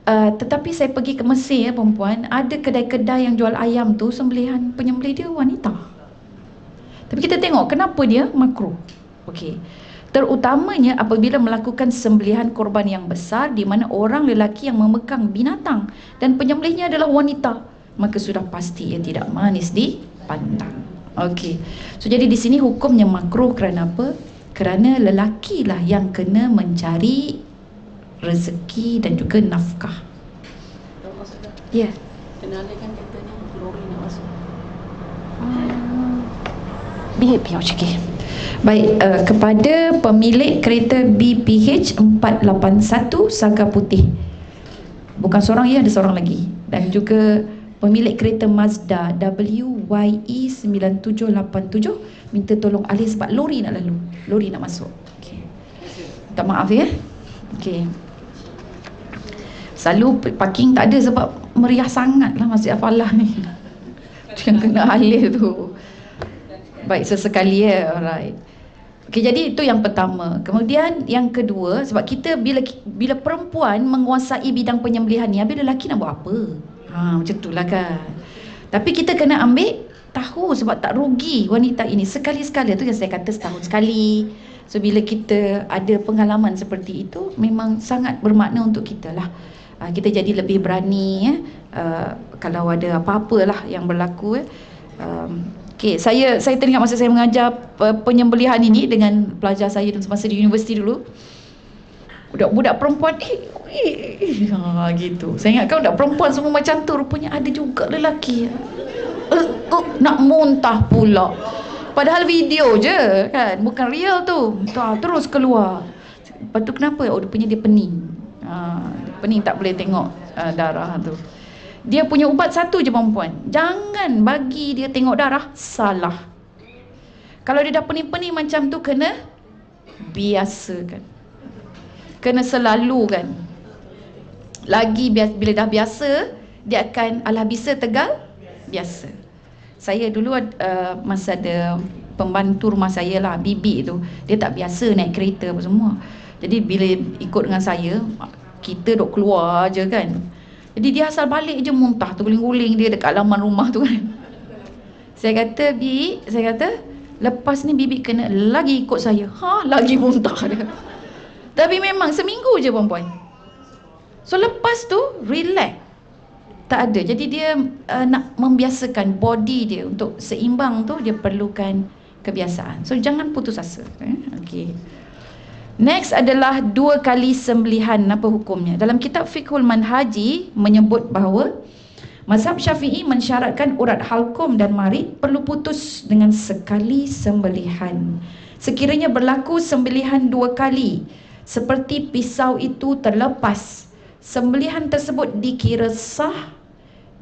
Tetapi saya pergi ke Mesir ya perempuan, ada kedai-kedai yang jual ayam tu sembelihan penyembelih dia wanita. Tapi kita tengok kenapa dia makruh. Okey. Terutamanya apabila melakukan sembelihan korban yang besar di mana orang lelaki yang memegang binatang dan penyembelihnya adalah wanita, maka sudah pasti ia tidak manis dipandang. Okey. So jadi di sini hukumnya makruh kerana apa? Kerana lelakilah yang kena mencari rezeki dan juga nafkah. Ya. Kenalkan kereta ni, lori nak masuk. BPH, okey. Baik, kepada pemilik kereta BPH 481 Saga Putih. Bukan seorang ya, ada seorang lagi. Dan juga pemilik kereta Mazda WYE 9787 minta tolong alih sebab lori nak lalu. Lori nak masuk. Okey. Minta maaf ya. Okey. Selalu parking tak ada sebab meriah sangat lah Masjid Al-Falah ni. Yang kena alih tu. Baik, sesekali ya. Alright. Okey, jadi itu yang pertama. Kemudian yang kedua, sebab kita bila perempuan menguasai bidang penyembelihan ni, habis lelaki nak buat apa? Macam itulah kan. Tapi kita kena ambil tahu sebab tak rugi wanita ini. Sekali-sekala tu yang saya kata setahun sekali. So bila kita ada pengalaman seperti itu, memang sangat bermakna untuk kita lah. Kita jadi lebih berani ya. Kalau ada apa-apalah yang berlaku ya. Okay, saya teringat masa saya mengajar penyembelihan ini dengan pelajar saya semasa di universiti dulu. Budak-budak perempuan gitu. Saya ingatkan budak perempuan semua macam tu, rupanya ada juga lelaki. Nak muntah pula. Padahal video je kan, bukan real tu. Terus keluar. Lepas tu kenapa? Rupanya dia pening. Pening tak boleh tengok darah tu. Dia punya ubat satu je perempuan. Jangan bagi dia tengok darah. Salah. Kalau dia dah pening-pening macam tu, kena biasakan. Kena selalu kan. Lagi bila dah biasa, dia akan alah bisa tegal biasa. Saya dulu masa ada pembantu rumah saya lah, bibi tu, dia tak biasa naik kereta apa semua. Jadi bila ikut dengan saya, kita duk keluar je kan. Jadi dia asal balik je muntah tu, guling-guling dia dekat halaman rumah tu kan. Saya kata, lepas ni bibi kena lagi ikut saya. Lagi muntah dia. Tapi memang seminggu je perempuan. So lepas tu relax. Tak ada. Jadi dia nak membiasakan body dia untuk seimbang tu, dia perlukan kebiasaan. So jangan putus asa. Okey. Next adalah 2 kali sembelihan. Apa hukumnya? Dalam kitab Fiqhul Manhaji menyebut bahawa mazhab Syafi'i mensyaratkan urat halkum dan marid perlu putus dengan sekali sembelihan. Sekiranya berlaku sembelihan 2 kali, seperti pisau itu terlepas, sembelihan tersebut dikira sah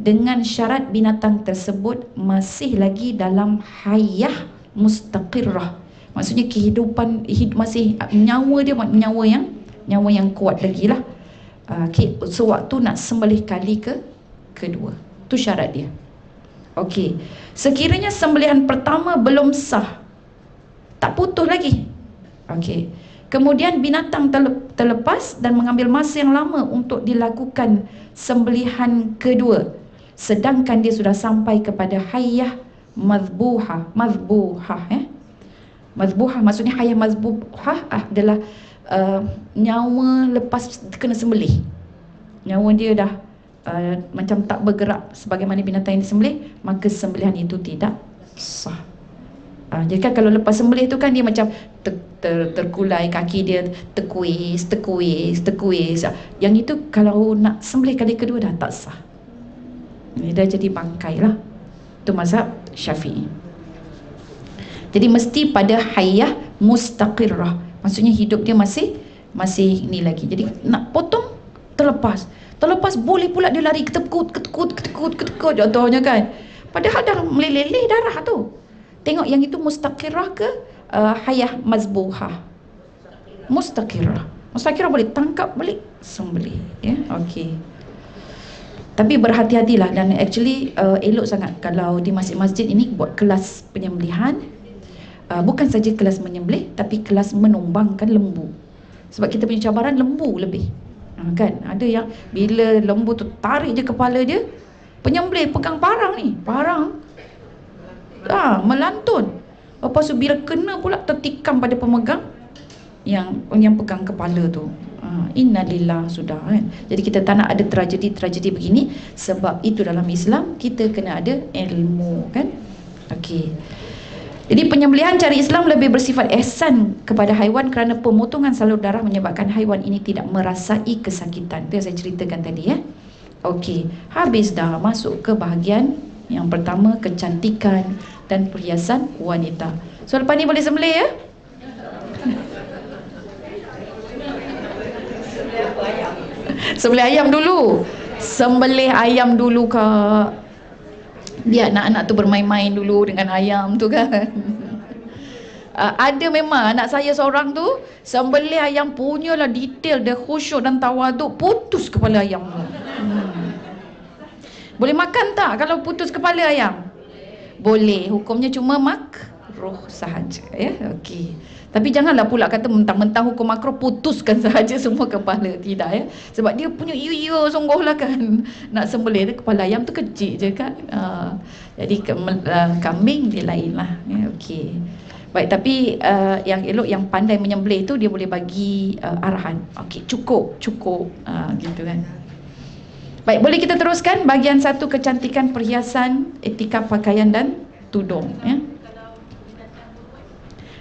dengan syarat binatang tersebut masih lagi dalam hayah mustaqirrah. Maksudnya kehidupan masih nyawa dia nyawa yang kuat lagi lah. Sewaktu nak sembelih kali kedua. Tu syarat dia. Okey. Sekiranya sembelihan pertama belum sah, tak putus lagi. Okey. Kemudian binatang terlepas dan mengambil masa yang lama untuk dilakukan sembelihan kedua, sedangkan dia sudah sampai kepada hayah mazbuhah. Mazbuhah maksudnya hayah mazbuhah adalah nyawa lepas kena sembelih. Nyawa dia dah macam tak bergerak sebagaimana binatang yang disembelih, maka sembelihan itu tidak sah. Jadi kan kalau lepas sembelih tu kan dia macam terkulai, kaki dia terkuis. Yang itu kalau nak sembelih kali kedua dah tak sah. Dia dah jadi bangkai lah. Itu mazhab Syafi'i. Jadi mesti pada hayah mustaqirrah. Maksudnya hidup dia masih ni lagi. Jadi nak potong terlepas boleh pula dia lari ketekut contohnya kan. Padahal dah meleleh darah tu. Tengok yang itu mustaqirrah ke hayah mazbuhah. Mustaqirrah boleh tangkap balik sembelih ya. Okey. Tapi berhati-hatilah, dan actually elok sangat kalau di masjid-masjid ini buat kelas penyembelihan. Bukan saja kelas menyembelih, tapi kelas menumbangkan lembu. Sebab kita punya cabaran lembu lebih. Kan? Ada yang bila lembu tu tarik je kepala dia, penyembelih pegang parang ni. Melantun. Lepas tu bila kena pula tertikam pada pemegang yang pegang kepala tu. Innalillah sudah kan. Jadi kita tak nak ada tragedi begini. Sebab itu dalam Islam kita kena ada ilmu kan. Okey. Jadi penyembelihan cara Islam lebih bersifat ihsan kepada haiwan kerana pemotongan salur darah menyebabkan haiwan ini tidak merasai kesakitan. Itu yang saya ceritakan tadi ya. Okey, habis dah masuk ke bahagian yang pertama, kecantikan dan perhiasan wanita. So lepas ni boleh sembelih ya? Sembelih ayam dulu. Sembelih ayam dulu Kak. Biar anak-anak tu bermain-main dulu dengan ayam tu kan. Ada memang anak saya seorang tu sembelih ayam punyalah detail, dia khusyuk dan tawaduk, putus kepala ayam tu. Boleh makan tak kalau putus kepala ayam? Boleh, hukumnya cuma makruh sahaja ya. Okey. Tapi janganlah pula kata mentang-mentang hukum makruh putuskan sahaja semua kepala, tidak ya. Sebab dia punya iya sungguhlah kan. Nak sembelih kepala ayam tu kecil je kan. Jadi kambing dia lain lah ya. Okey. Baik, tapi yang elok yang pandai menyembelih tu dia boleh bagi arahan. Okey, cukup gitu kan. Baik, boleh kita teruskan bahagian 1, kecantikan, perhiasan, etika pakaian dan tudung ya.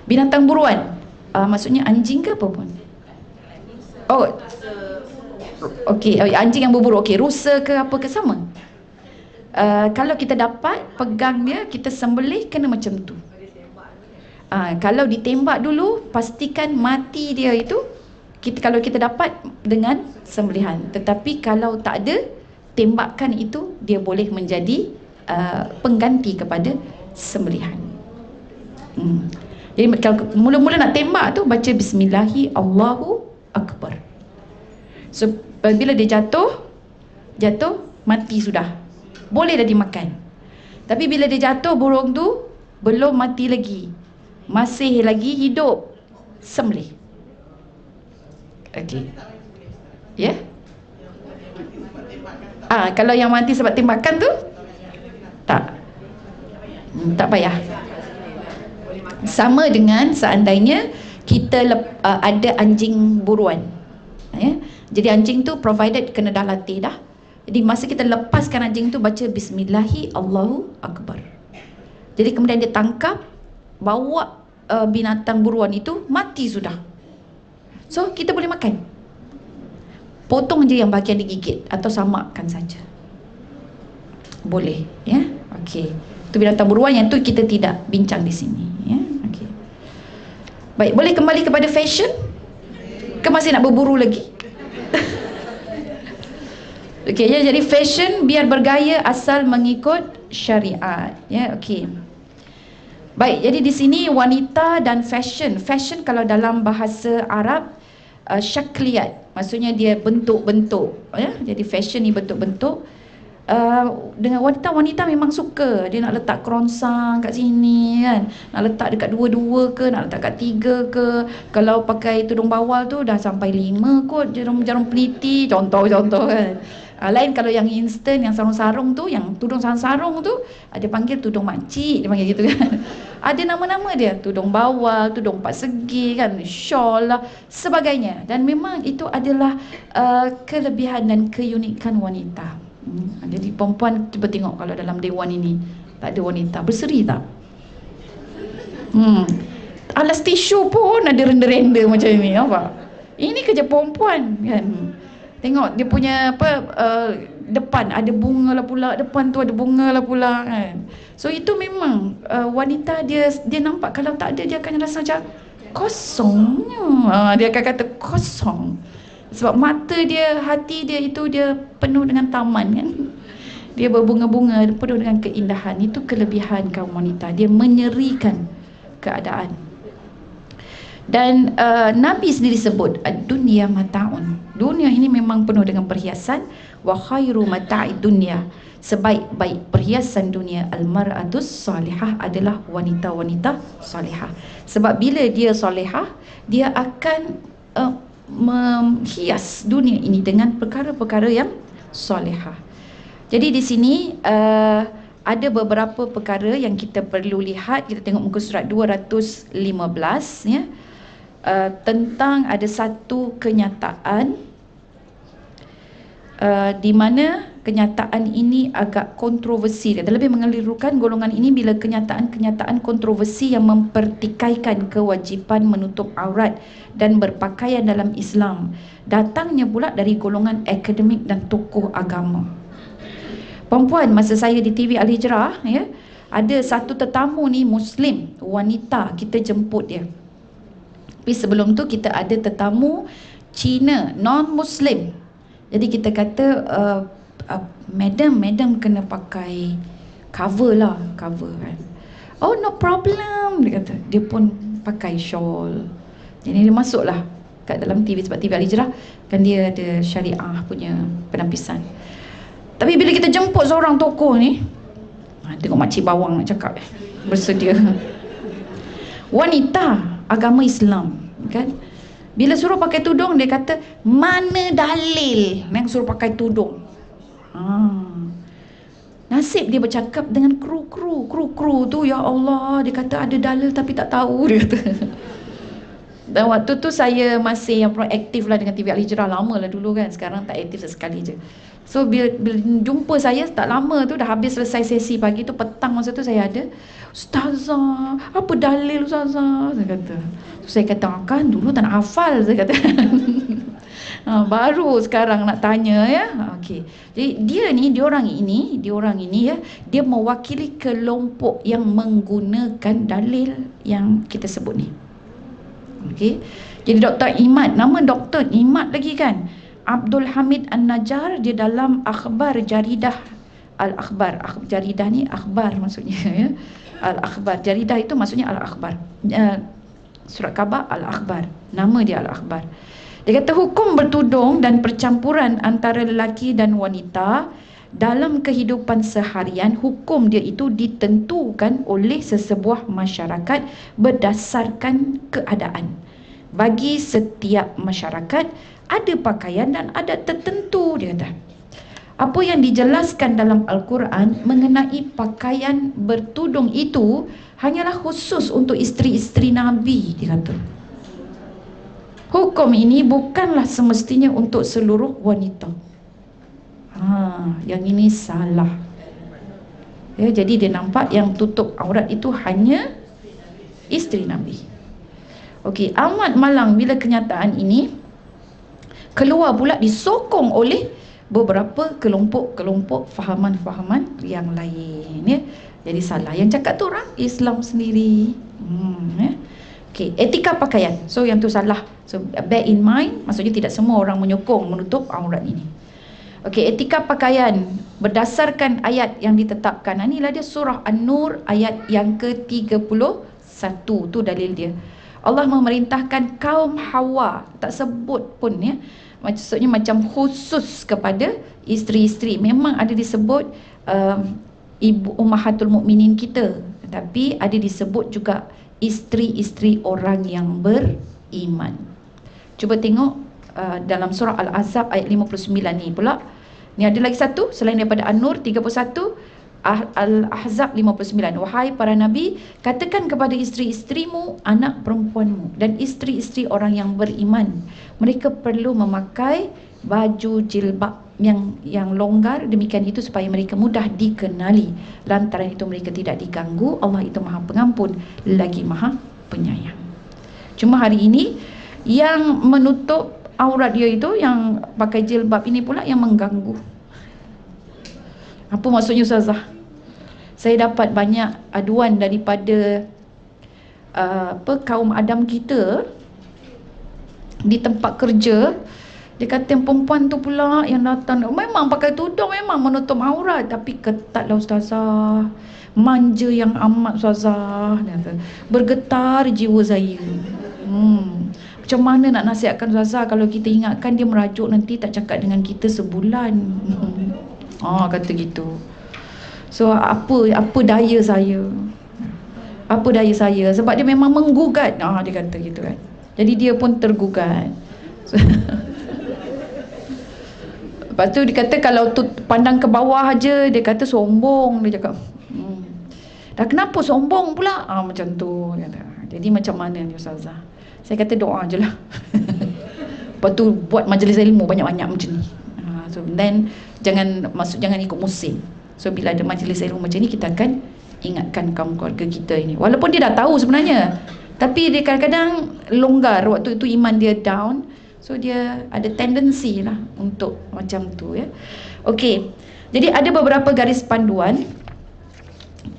Binatang buruan, maksudnya anjing ke apa pun? Oh, okey, anjing yang berburu. Okey, rusa ke apa ke sama? Kalau kita dapat pegang dia, kita sembelih kena macam tu. Kalau ditembak dulu, pastikan mati dia itu kalau kita dapat dengan sembelihan. Tetapi kalau tak ada, tembakan itu dia boleh menjadi pengganti kepada sembelihan. Jadi kalau mula-mula nak tembak tu, baca bismillahi Allahu Akbar. So bila dia jatuh mati sudah, boleh dah dimakan. Tapi bila dia jatuh, burung tu belum mati lagi, masih lagi hidup, sembelih. Okey. Ya? Kalau yang mati sebab tembakan tu tak payah. Sama dengan seandainya kita ada anjing buruan ya. Jadi anjing tu provided kena dah latih dah. Jadi masa kita lepaskan anjing tu, baca bismillahi Allahu Akbar. Jadi kemudian dia tangkap, bawa binatang buruan itu, mati sudah. So kita boleh makan. Potong je yang bahagian digigit atau samakkan saja. Boleh ya. Okey. Itu binatang buruan, yang tu kita tidak bincang di sini ya. Okey. Baik, boleh kembali kepada fashion? Ke masih nak berburu lagi? Okey ya, jadi fashion biar bergaya asal mengikut syariat ya. Okey. Baik, jadi di sini wanita dan fashion. Fashion kalau dalam bahasa Arab syakliat, maksudnya dia bentuk-bentuk ya. Jadi fashion ni bentuk-bentuk. Dengan wanita memang suka, dia nak letak kerongsang kat sini kan, nak letak dekat 2 ke, nak letak kat 3 ke. Kalau pakai tudung bawal tu dah sampai 5 kot, jarum peniti, contoh kan. Lain kalau yang instant, yang sarung-sarung tu, yang tudung sarung-sarung tu, dia panggil tudung makcik, dia panggil gitu kan. Ada nama-nama dia, tudung bawal, tudung 4 segi kan, shawl lah, sebagainya. Dan memang itu adalah kelebihan dan keunikan wanita. Jadi perempuan, cuba tengok kalau dalam dewan ini tak ada wanita, berseri tak? Alas tisu pun ada renda-renda macam ni, nampak? Ini kerja perempuan kan. Tengok dia punya depan ada bunga lah pula, depan tu ada bunga lah pula kan. So itu memang wanita dia nampak, kalau tak ada dia akan rasa macam kosongnya. Dia akan kata kosong. Sebab mata dia, hati dia itu dia penuh dengan taman kan. Dia berbunga-bunga, penuh dengan keindahan. Itu kelebihan kaum wanita, dia menyerikan keadaan. Dan Nabi sendiri sebut dunia mata'un, dunia ini memang penuh dengan perhiasan. Wa khairu mata'id dunya, sebaik-baik perhiasan dunia al-mar'atus salihah, adalah wanita-wanita salihah. Sebab bila dia salihah, dia akan menghias dunia ini dengan perkara-perkara yang salihah. Jadi di sini ada beberapa perkara yang kita perlu lihat. Kita tengok muka surat 215 ya. Tentang ada satu kenyataan di mana kenyataan ini agak kontroversi. Dia lebih mengelirukan golongan ini bila kenyataan-kenyataan kontroversi yang mempertikaikan kewajipan menutup aurat dan berpakaian dalam Islam datangnya pula dari golongan akademik dan tokoh agama. Perempuan, masa saya di TV Al-Hijrah, ya, ada satu tetamu ni Muslim, wanita, kita jemput dia. Tapi sebelum tu kita ada tetamu Cina, non-Muslim. Jadi kita kata, madam kena pakai cover lah, cover kan. Oh, no problem, dia kata. Dia pun pakai shawl. Jadi dia masuklah kat dalam TV, sebab TV Al-Hijrah kan dia ada syariah punya penampisan. Tapi bila kita jemput seorang tokoh ni, tengok makcik bawang nak cakap, bersedia. Wanita agama Islam kan, bila suruh pakai tudung dia kata, mana dalil yang suruh pakai tudung? Nasib dia bercakap dengan kru tu, ya Allah, dia kata ada dalil tapi tak tahu, dia kata. Dan waktu tu saya masih yang proaktif lah dengan TV Al-Hijrah, lama lah dulu kan, sekarang tak aktif sesekali je. So bila jumpa saya tak lama tu, dah habis selesai sesi pagi tu, petang masa tu saya ada, Ustazah, apa dalil Ustazah? Saya kata. So, saya kata, kan dulu tak nak hafal, saya kata. Baru sekarang nak tanya, ya. Okey. Jadi dia orang ini ya, dia mewakili kelompok yang menggunakan dalil yang kita sebut ni. Okey. Jadi Dr. Imad, nama Dr. Imad lagi kan, Abdul Hamid An-Najjar, dia dalam akhbar jaridah Al-Akhbar. Jaridah ni akhbar maksudnya, ya. Al-Akhbar, jaridah itu maksudnya Al-Akhbar. Surat khabar Al-Akhbar, nama dia Al-Akhbar. Dia kata hukum bertudung dan percampuran antara lelaki dan wanita dalam kehidupan seharian, hukum dia itu ditentukan oleh sesebuah masyarakat berdasarkan keadaan. Bagi setiap masyarakat ada pakaian dan adat tertentu, dia kata. Apa yang dijelaskan dalam Al-Quran mengenai pakaian bertudung itu hanyalah khusus untuk isteri-isteri Nabi, dia kata. Hukum ini bukanlah semestinya untuk seluruh wanita. Yang ini salah. Ya, jadi dia nampak yang tutup aurat itu hanya isteri Nabi. Okey, amat malang bila kenyataan ini keluar pula disokong oleh beberapa kelompok-kelompok fahaman-fahaman yang lain, ya. Jadi salah. Yang cakap tu orang Islam sendiri. Ya. Okey, etika pakaian. So yang tu salah. So bear in mind, maksudnya tidak semua orang menyokong menutup aurat ini. Okey, etika pakaian berdasarkan ayat yang ditetapkan. Inilah dia surah An-Nur ayat yang ke-31. Tu dalil dia. Allah memerintahkan kaum Hawa, tak sebut pun, ya. Maksudnya macam khusus kepada isteri-isteri. Memang ada disebut ibu ummahatul mukminin kita, tapi ada disebut juga isteri-isteri orang yang beriman. Cuba tengok dalam surah Al-Ahzab ayat 59 ni pula. Ni ada lagi satu selain daripada An-Nur 31, Al-Ahzab 59. Wahai para nabi, katakan kepada isteri-isterimu, anak perempuanmu dan isteri-isteri orang yang beriman, mereka perlu memakai baju jilbab yang longgar, demikian itu supaya mereka mudah dikenali. Lantaran itu mereka tidak diganggu. Allah itu Maha Pengampun lagi Maha Penyayang. Cuma hari ini yang menutup aurat dia itu, yang pakai jilbab ini pula yang mengganggu. Apa maksudnya Ustazah? Saya dapat banyak aduan daripada kaum Adam kita di tempat kerja. Dia kata yang perempuan tu pula yang datang, memang pakai tudung, memang menutup aurat, tapi ketatlah Ustazah, manja yang amat Ustazah. Dia kata, bergetar jiwa saya. Macam mana nak nasihatkan Ustazah, kalau kita ingatkan dia merajuk nanti tak cakap dengan kita sebulan. Kata gitu. So apa daya saya? Apa daya saya? Sebab dia memang menggugat. Dia kata gitu kan. Jadi dia pun tergugat. So, lepas tu dia kata kalau tu pandang ke bawah aja, dia kata sombong, dia cakap. Dah kenapa sombong pula? Macam tu dia kata. Jadi macam mana ni Ustazah? Saya kata doa je lah. Lepas tu buat majlis ilmu banyak-banyak macam ni. So then jangan ikut musim. So bila ada majlis ilmu macam ni, kita akan ingatkan kaum keluarga kita ini. Walaupun dia dah tahu sebenarnya, tapi dia kadang-kadang longgar waktu itu iman dia down. So dia ada tendensi lah untuk macam tu ya. Okey. Jadi ada beberapa garis panduan.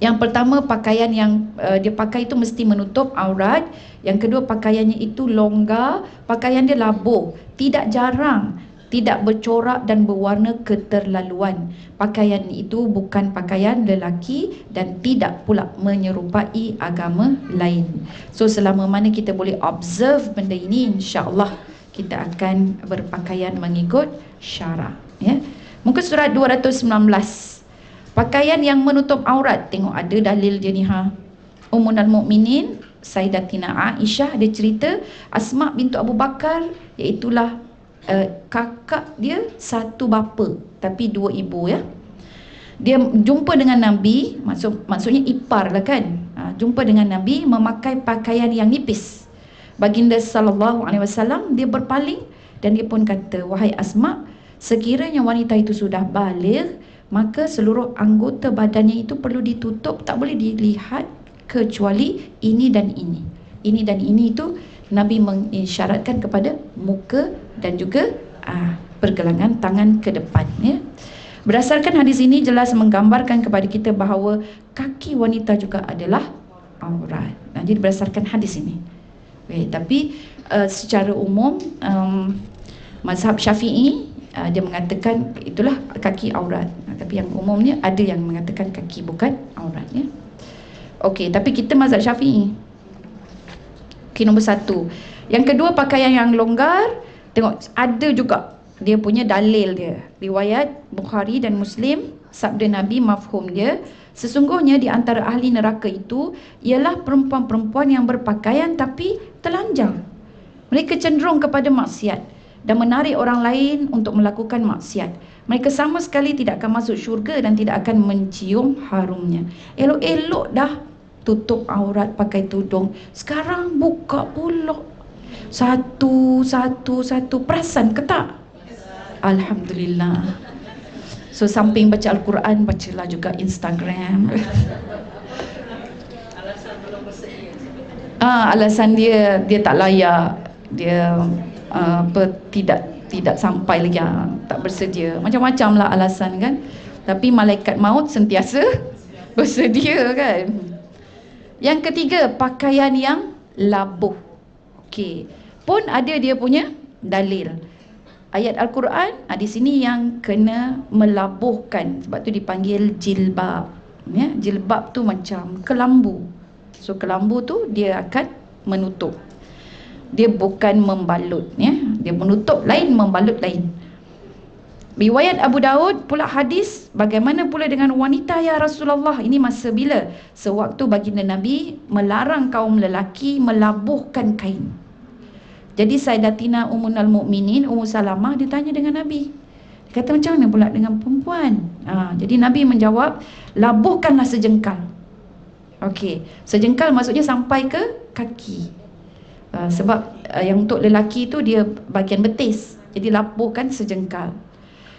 Yang pertama, pakaian yang dia pakai itu mesti menutup aurat. Yang kedua, pakaiannya itu longgar, pakaian dia labuh, tidak jarang, tidak bercorak dan berwarna keterlaluan. Pakaian itu bukan pakaian lelaki dan tidak pula menyerupai agama lain. So selama mana kita boleh observe benda ini, insya-Allah kita akan berpakaian mengikut syarak ya. Muka surat 219. Pakaian yang menutup aurat, tengok ada dalil dia ni ha. Ummul Mukminin Sayyidatina Aisyah, dia cerita Asma bintu Abu Bakar, iaitulah kakak dia satu bapa tapi dua ibu ya. Dia jumpa dengan Nabi, maksudnya ipar lah kan. Jumpa dengan Nabi memakai pakaian yang nipis. Baginda sallallahu alaihi wasallam dia berpaling dan dia pun kata, wahai Asma, sekiranya wanita itu sudah baligh, maka seluruh anggota badannya itu perlu ditutup, tak boleh dilihat kecuali ini dan ini. Ini dan ini itu Nabi mengisyaratkan kepada muka dan juga pergelangan tangan ke depan ya. Berdasarkan hadis ini jelas menggambarkan kepada kita bahawa kaki wanita juga adalah aurat. Jadi berdasarkan hadis ini. Tapi secara umum mazhab Syafi'i dia mengatakan itulah kaki aurat. Tapi yang umumnya ada yang mengatakan kaki bukan aurat ya. Okey, tapi kita mazhab Syafi'i. Okey, nombor 1. Yang kedua, pakaian yang longgar. Tengok, ada juga dia punya dalil dia. Riwayat Bukhari dan Muslim, sabda Nabi, mafhum dia, sesungguhnya di antara ahli neraka itu ialah perempuan-perempuan yang berpakaian tapi telanjang. Mereka cenderung kepada maksiat dan menarik orang lain untuk melakukan maksiat. Mereka sama sekali tidak akan masuk syurga dan tidak akan mencium harumnya. Elok-elok dah tutup aurat pakai tudung, sekarang buka pula satu. Perasan ke tak? Alhamdulillah. So samping baca Al-Quran, bacalah juga Instagram. Alasan dia tak layak, dia tidak sampai lagi, tak bersedia, macam-macam lah alasan kan. Tapi malaikat maut sentiasa bersedia kan. Yang ketiga, pakaian yang labuh. Okey, pun ada dia punya dalil. Ayat Al-Quran di sini yang kena melabuhkan, sebab tu dipanggil jilbab ya. Jilbab tu macam kelambu. So kelambu tu dia akan menutup, dia bukan membalut ya. Dia menutup lain, membalut lain. Riwayat Abu Daud pula hadis, bagaimana pula dengan wanita ya Rasulullah? Ini masa bila? Sewaktu baginda Nabi melarang kaum lelaki melabuhkan kain. Jadi Sayyidatina Ummul Mukminin Ummu Salamah ditanya dengan Nabi. Dia kata, macam mana pula dengan perempuan? Jadi Nabi menjawab, labuhkanlah sejengkal. Okey, sejengkal maksudnya sampai ke kaki. Sebab yang untuk lelaki tu dia bahagian betis, jadi labuhkan sejengkal.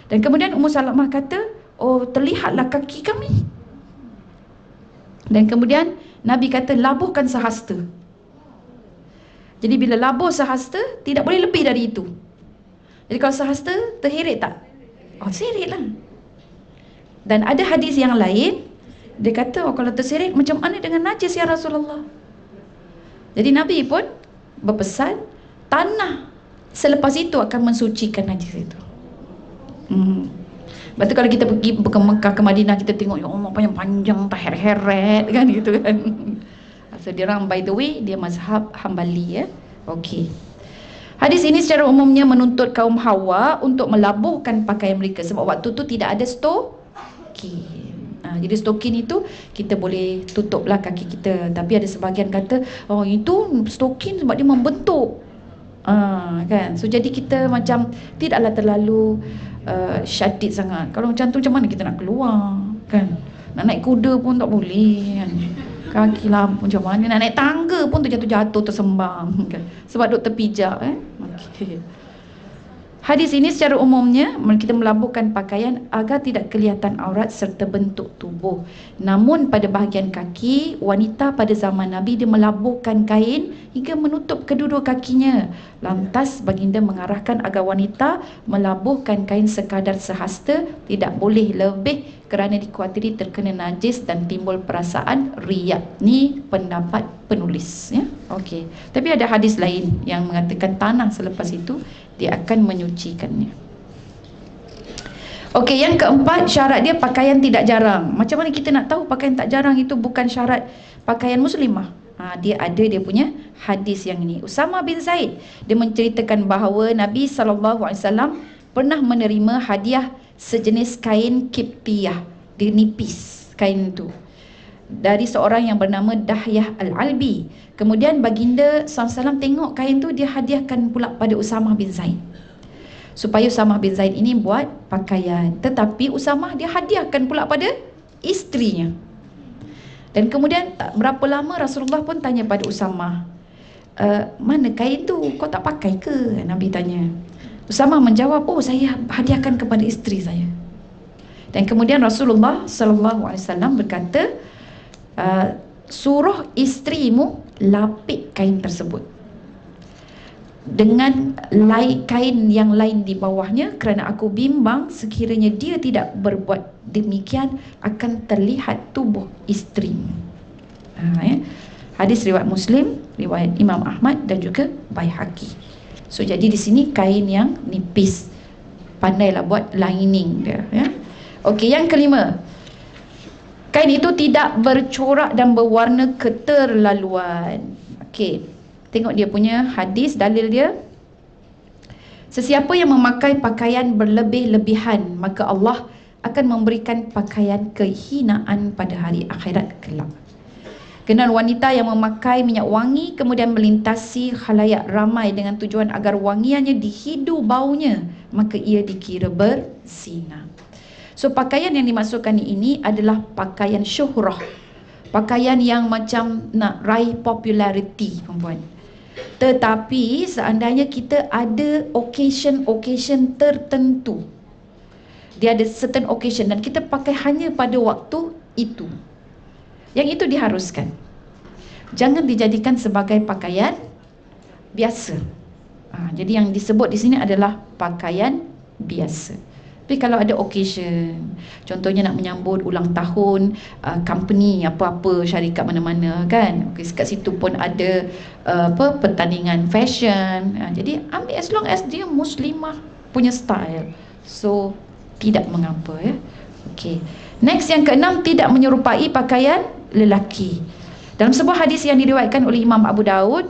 Dan kemudian Ummu Salamah kata, oh terlihatlah kaki kami. Dan kemudian Nabi kata, labuhkan sehasta. Jadi bila labuh sehasta, tidak boleh lebih dari itu. Jadi kalau sehasta, terheret tak? Oh, seret lah. Dan ada hadis yang lain, dia kata, oh kalau terseret, macam mana dengan najis ya Rasulullah? Jadi Nabi pun berpesan, tanah selepas itu akan mensucikan najis itu. Lepas tu kalau kita pergi ke Mekah, ke Madinah, kita tengok, ya Allah panjang-panjang, tak heret-heret kan, gitu kan. So dia orang, by the way, dia mazhab Hambali ya. Okey. Hadis ini secara umumnya menuntut kaum Hawa untuk melabuhkan pakaian mereka, sebab waktu tu tidak ada stokin. Jadi stokin itu kita boleh tutuplah kaki kita. Tapi ada sebahagian kata, oh itu stokin sebab dia membentuk. Kan. So jadi kita macam tidaklah terlalu syadid sangat. Kalau macam tu, macam mana kita nak keluar kan? Nak naik kuda pun tak boleh kan? Kaki lampu macam mana, nak naik tangga pun terjatuh-jatuh, tersembam kan? Sebab duk terpijak Okay. Hadis ini secara umumnya kita melabuhkan pakaian agar tidak kelihatan aurat serta bentuk tubuh. Namun pada bahagian kaki, wanita pada zaman Nabi dia melabuhkan kain hingga menutup kedua-dua kakinya. Lantas baginda mengarahkan agar wanita melabuhkan kain sekadar sehasta, tidak boleh lebih kerana dikuatiri terkena najis dan timbul perasaan riya. Ni pendapat penulis, ya. Okey. Tapi ada hadis lain yang mengatakan tanah selepas itu dia akan menyucikannya. Okey, yang keempat, syarat dia pakaian tidak jarang. Macam mana kita nak tahu pakaian tak jarang itu bukan syarat pakaian muslimah? Dia punya hadis yang ini. Usama bin Zaid dia menceritakan bahawa Nabi SAW pernah menerima hadiah sejenis kain kiptiyah. Dia nipis kain itu dari seorang yang bernama Dahyah Al-Albi. Kemudian baginda SAW tengok kain tu, dia hadiahkan pula pada Usamah bin Zaid supaya Usamah bin Zaid ini buat pakaian. Tetapi Usamah dia hadiahkan pula pada isterinya. Dan kemudian tak berapa lama Rasulullah pun tanya pada Usamah, mana kain tu, kau tak pakai ke? Nabi tanya. Usamah menjawab, oh saya hadiahkan kepada isteri saya. Dan kemudian Rasulullah SAW berkata, suruh isterimu lapik kain tersebut dengan kain yang lain di bawahnya, kerana aku bimbang sekiranya dia tidak berbuat demikian akan terlihat tubuh isterimu. Ya. Hadis riwayat Muslim, riwayat Imam Ahmad dan juga Baihaqi. So jadi di sini kain yang nipis, pandailah buat lining dia, ya. Okey, yang kelima, kain itu tidak bercorak dan berwarna keterlaluan. Okey, tengok dia punya hadis, dalil dia. Sesiapa yang memakai pakaian berlebih-lebihan, maka Allah akan memberikan pakaian kehinaan pada hari akhirat kelak. Kenal wanita yang memakai minyak wangi kemudian melintasi khalayak ramai dengan tujuan agar wangiannya dihidu baunya, maka ia dikira berzina. So pakaian yang dimasukkan ini adalah pakaian syuhrah, pakaian yang macam nak raih populariti, perempuan. Tetapi seandainya kita ada occasion tertentu, dia ada certain occasion dan kita pakai hanya pada waktu itu, yang itu diharuskan. Jangan dijadikan sebagai pakaian biasa. Jadi yang disebut di sini adalah pakaian biasa. Tapi kalau ada occasion, contohnya nak menyambut ulang tahun company apa-apa, syarikat mana-mana kan, kat situ pun ada pertandingan fashion, jadi ambil as long as dia muslimah punya style, so tidak mengapa, ya. Okey. Next, yang keenam, tidak menyerupai pakaian lelaki. Dalam sebuah hadis yang diriwayatkan oleh Imam Abu Daud,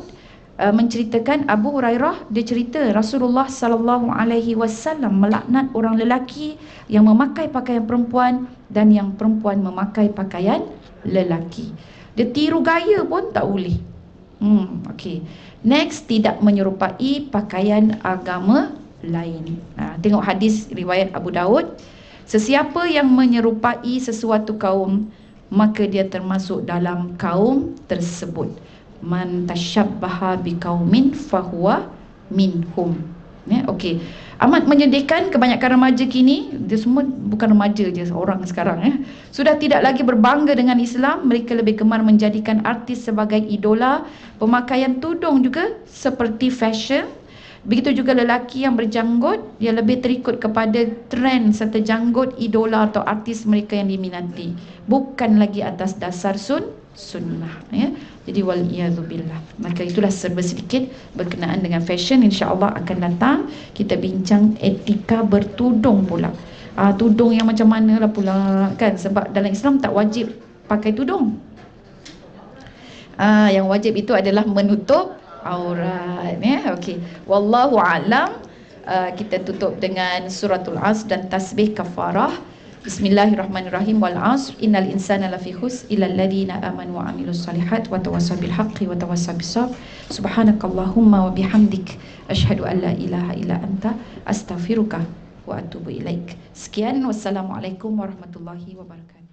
menceritakan Abu Hurairah, dia cerita Rasulullah SAW melaknat orang lelaki yang memakai pakaian perempuan dan yang perempuan memakai pakaian lelaki. Dia tiru gaya pun tak boleh. Okey. Next, tidak menyerupai pakaian agama lain. Tengok hadis riwayat Abu Daud. Sesiapa yang menyerupai sesuatu kaum, maka dia termasuk dalam kaum tersebut. Man tashabbaha biqaumin fahuwa minhum. Ya, okey. Amat menyedihkan, kebanyakan remaja kini, dia semua bukan remaja je, orang sekarang, ya, sudah tidak lagi berbangga dengan Islam. Mereka lebih gemar menjadikan artis sebagai idola. Pemakaian tudung juga seperti fashion. Begitu juga lelaki yang berjanggut, dia lebih terikut kepada trend serta janggut idola atau artis mereka yang diminati, bukan lagi atas dasar sunnah, ya. Jadi waliyadzubillah. Maka itulah serba sedikit berkenaan dengan fashion. InsyaAllah akan datang kita bincang etika bertudung pula. Tudung yang macam mana lah pula, kan, sebab dalam Islam tak wajib pakai tudung. Yang wajib itu adalah menutup aurat, ya. Okey, wallahu a'lam. Kita tutup dengan suratul Asr dan tasbih kafarah. Bismillahirrahmanirrahim. Wal 'asr innal insana lafi khusr illa alladziina aamanu wa 'amilus shalihat wa tawassaw bil haqqi wa tawassaw bis sabr. Subhanakallahumma wa bihamdik asyhadu an la ilaha illa anta astaghfiruka wa atubu ilaik. Sekian, wassalamualaikum warahmatullahi wabarakatuh.